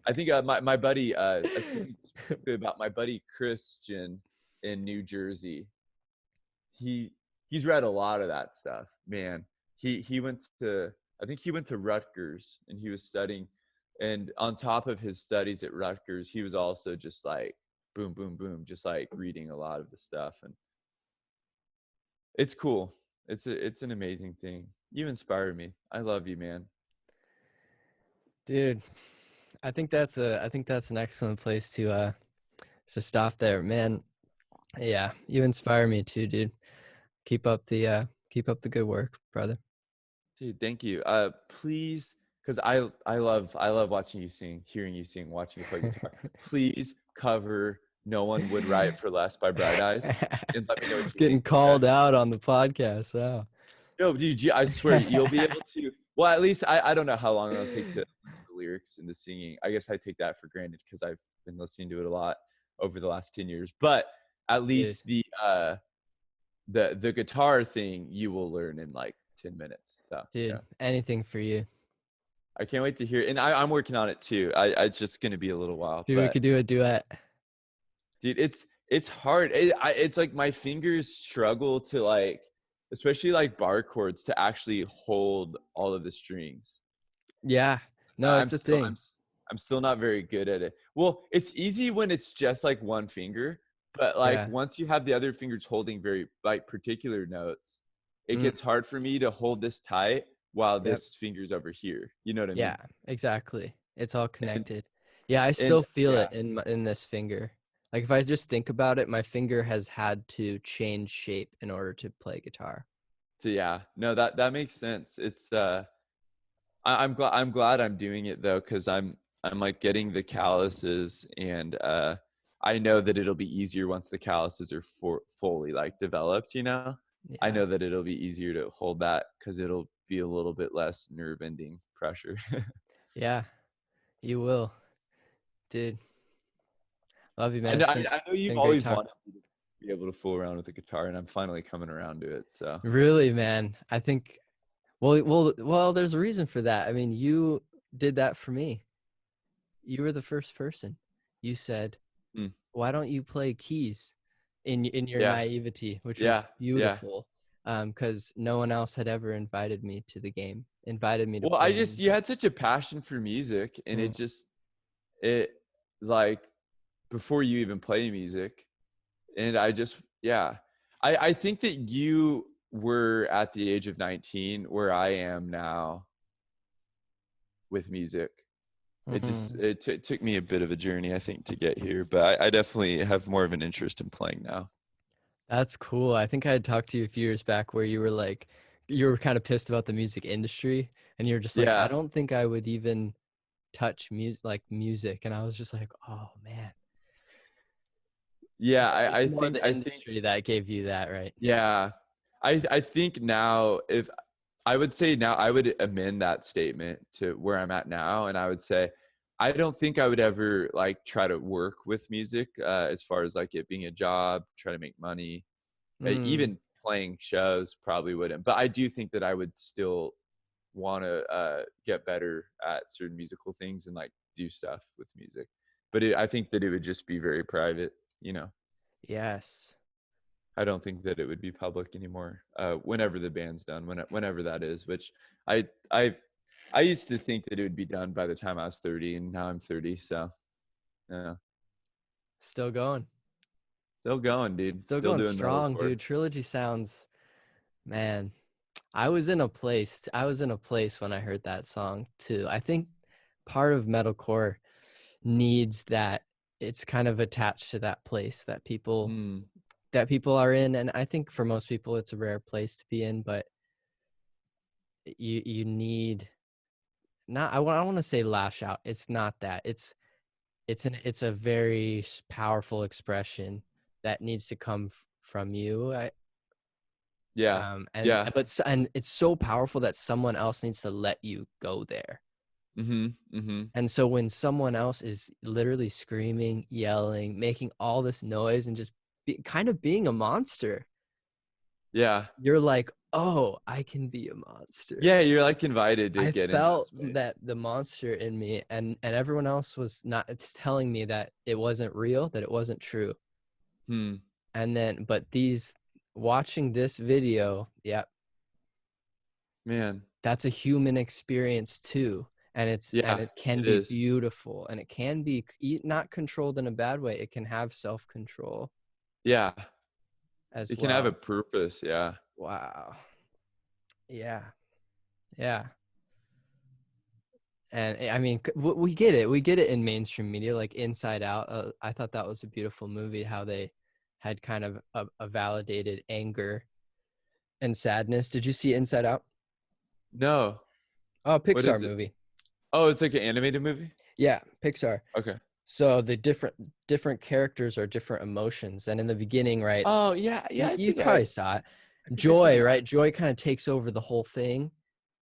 I think my buddy, speaking specifically about my buddy Christian in New Jersey, he he's read a lot of that stuff, man. He went to, I think he went to Rutgers, and he was studying, and on top of his studies at Rutgers, he was also just like boom boom boom, just like reading a lot of the stuff, and it's cool. It's an amazing thing. You inspire me. I love you, man. Dude, I think that's an excellent place to stop there, man. Yeah, you inspire me too, dude. Keep up the good work, brother. Dude, thank you. Please, because I love watching you sing, hearing you sing, watching you play guitar. Please cover "No One Would Write for Less" by Bright Eyes, and let me know what you Getting think. Okay? called out on the podcast. Oh. No, dude, I swear you'll be able to. Well, at least I don't know how long it'll take to learn the lyrics and the singing. I guess I take that for granted because I've been listening to it a lot over the last 10 years. But at Dude, least the guitar thing you will learn in like 10 minutes. So yeah. dude, anything for you. I can't wait to hear it. And I'm working on it too. It's just gonna be a little while, Dude, we but could do a duet. dude, it's hard. It's like my fingers struggle to like, especially like bar chords, to actually hold all of the strings. Yeah. No, I'm it's a still thing. I'm still not very good at it. Well, it's easy when it's just like one finger, but like Yeah. once you have the other fingers holding very like particular notes, it Mm, gets hard for me to hold this tight while yep. this finger's over here. You know what I Yeah, mean? exactly. It's all And connected. Yeah, I and still feel yeah. it in this finger. Like if I just think about it, my finger has had to change shape in order to play guitar. So yeah, no, that makes sense. It's I'm glad I'm doing it though, because I'm like getting the calluses, and I know that it'll be easier once the calluses are fully like developed. I Yeah. know that it'll be easier to hold that because it'll be a little bit less nerve ending pressure. Yeah, you will. Dude, love you, I man. know It's I know you've been great always talk. wanted me to be able to fool around with the guitar, and I'm finally coming around to it. So Really, man. I think well, there's a reason for that. I mean, you did that for me. You were the first person. You said, mm, "Why don't you play keys?" In your yeah, naivety, which yeah, was yeah. beautiful. Because no one else had ever invited me to the game, invited me to Well, play you music. had such a passion for music, and Mm, it like before you even play music, and yeah, I think that you were at the age of 19 where I am now with music. mhm. It took me a bit of a journey, I think, to get here, but I definitely have more of an interest in playing now. That's cool. I think I had talked to you a few years back where you were like, you were kind of pissed about the music industry, and you're just like, I Yeah, don't think I would even touch music, and I was just like, oh man. yeah, But it was I more think the industry that gave you that, right? yeah, I think now, if I would say now, I would amend that statement to where I'm at now, and I would say I don't think I would ever like try to work with music, as far as like it being a job, try to make money. Mm, Even playing shows probably wouldn't, but I do think that I would still want to get better at certain musical things and like do stuff with music. But I think that it would just be very private. You know, yes. I don't think that it would be public anymore. Whenever the band's done, whenever that is, which I I I used to think that it would be done by the time I was 30, and now I'm 30. So yeah, Still going. still going, dude. Still Still going doing strong, metalcore. dude. Trilogy sounds, man. I was in a place when I heard that song too. I think part of metalcore needs that it's kind of attached to that place Mm, that people are in, and I think for most people it's a rare place to be in, but you need not I wanna say lash out. It's not that. It's a very powerful expression that needs to come from you. Yeah. And Yeah. and it's so powerful that someone else needs to let you go there. Mhm. Mhm. And so when someone else is literally screaming, yelling, making all this noise, and just kind of being a monster, Yeah. you're like, oh, I can be a monster. Yeah, you're like invited to I get in that felt space. that the monster in me, and everyone else was not, it's telling me that it wasn't real, that it wasn't true. Hmm. And then, but these, watching this video, yeah, Man. that's a human experience too. And Yeah, it can it be is. beautiful, and it can be not controlled in a bad way. It can have self-control Yeah. as It can have a well. purpose, yeah. Wow. Yeah. Yeah. And I mean, we get it. We get it in mainstream media, like Inside Out. I thought that was a beautiful movie, how they had kind of a validated anger and sadness. Did you see Inside Out? No. Oh, What Pixar is it? movie. Oh, it's like an animated movie? Yeah, Pixar. Okay. So the different characters are different emotions. And in the beginning, right, Oh, yeah, yeah, you probably saw it. I think I saw Joy, that. right? Joy kind of takes over the whole thing,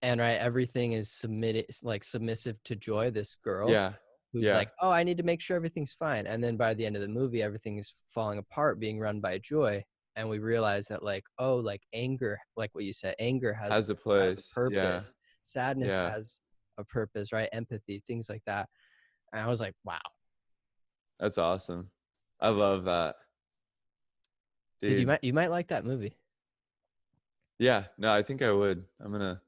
and right, everything is submissive to Joy, this girl Yeah. who's Yeah. like, oh, I need to make sure everything's fine. And then by the end of the movie, everything is falling apart, being run by Joy. And we realize that, like, oh, like anger, like what you said, anger Has a has a place. Yeah. purpose. Sadness Yeah. has a purpose, right? Empathy, things like that. And I was like, wow. That's awesome. I love that. Did Dude. you might like that movie? Yeah. No, I think I would. I'm gonna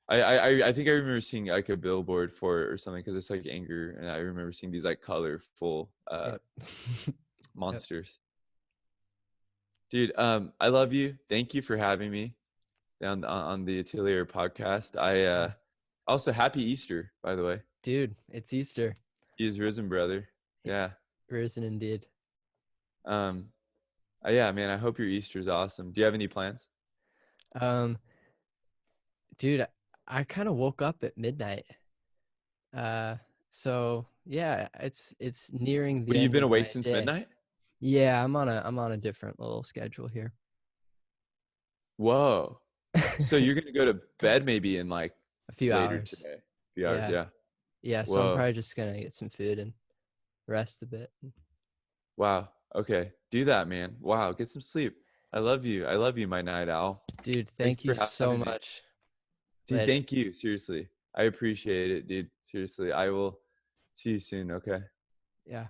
I think I remember seeing like a billboard for it or something because it's like anger, and I remember seeing these like colorful Yep. Yep. monsters. Dude, I love you. Thank you for having me down on the Atelier podcast. Yeah. Also happy Easter, by the way. Dude, it's Easter. He is risen, brother. Yeah. Risen indeed. Um. Yeah, man. I hope your Easter's awesome. Do you have any plans? Um, dude, I kind of woke up at midnight. Uh, so yeah, it's nearing the Well, you've end been of awake my since day. midnight? Yeah, I'm on a different little schedule here. Whoa. So you're gonna go to bed maybe in like A few later hours. today. A few hours, Yeah. yeah. Yeah, so I'm Whoa. probably just gonna get some food and rest a bit. Wow. Okay. Do that, man. Wow. Get some sleep. I love you. I love you, my night owl. Dude, Thanks thank you for so having me. much. Dude, Later. thank you. Seriously. I appreciate it, dude. Seriously. I will see you soon, okay? Yeah.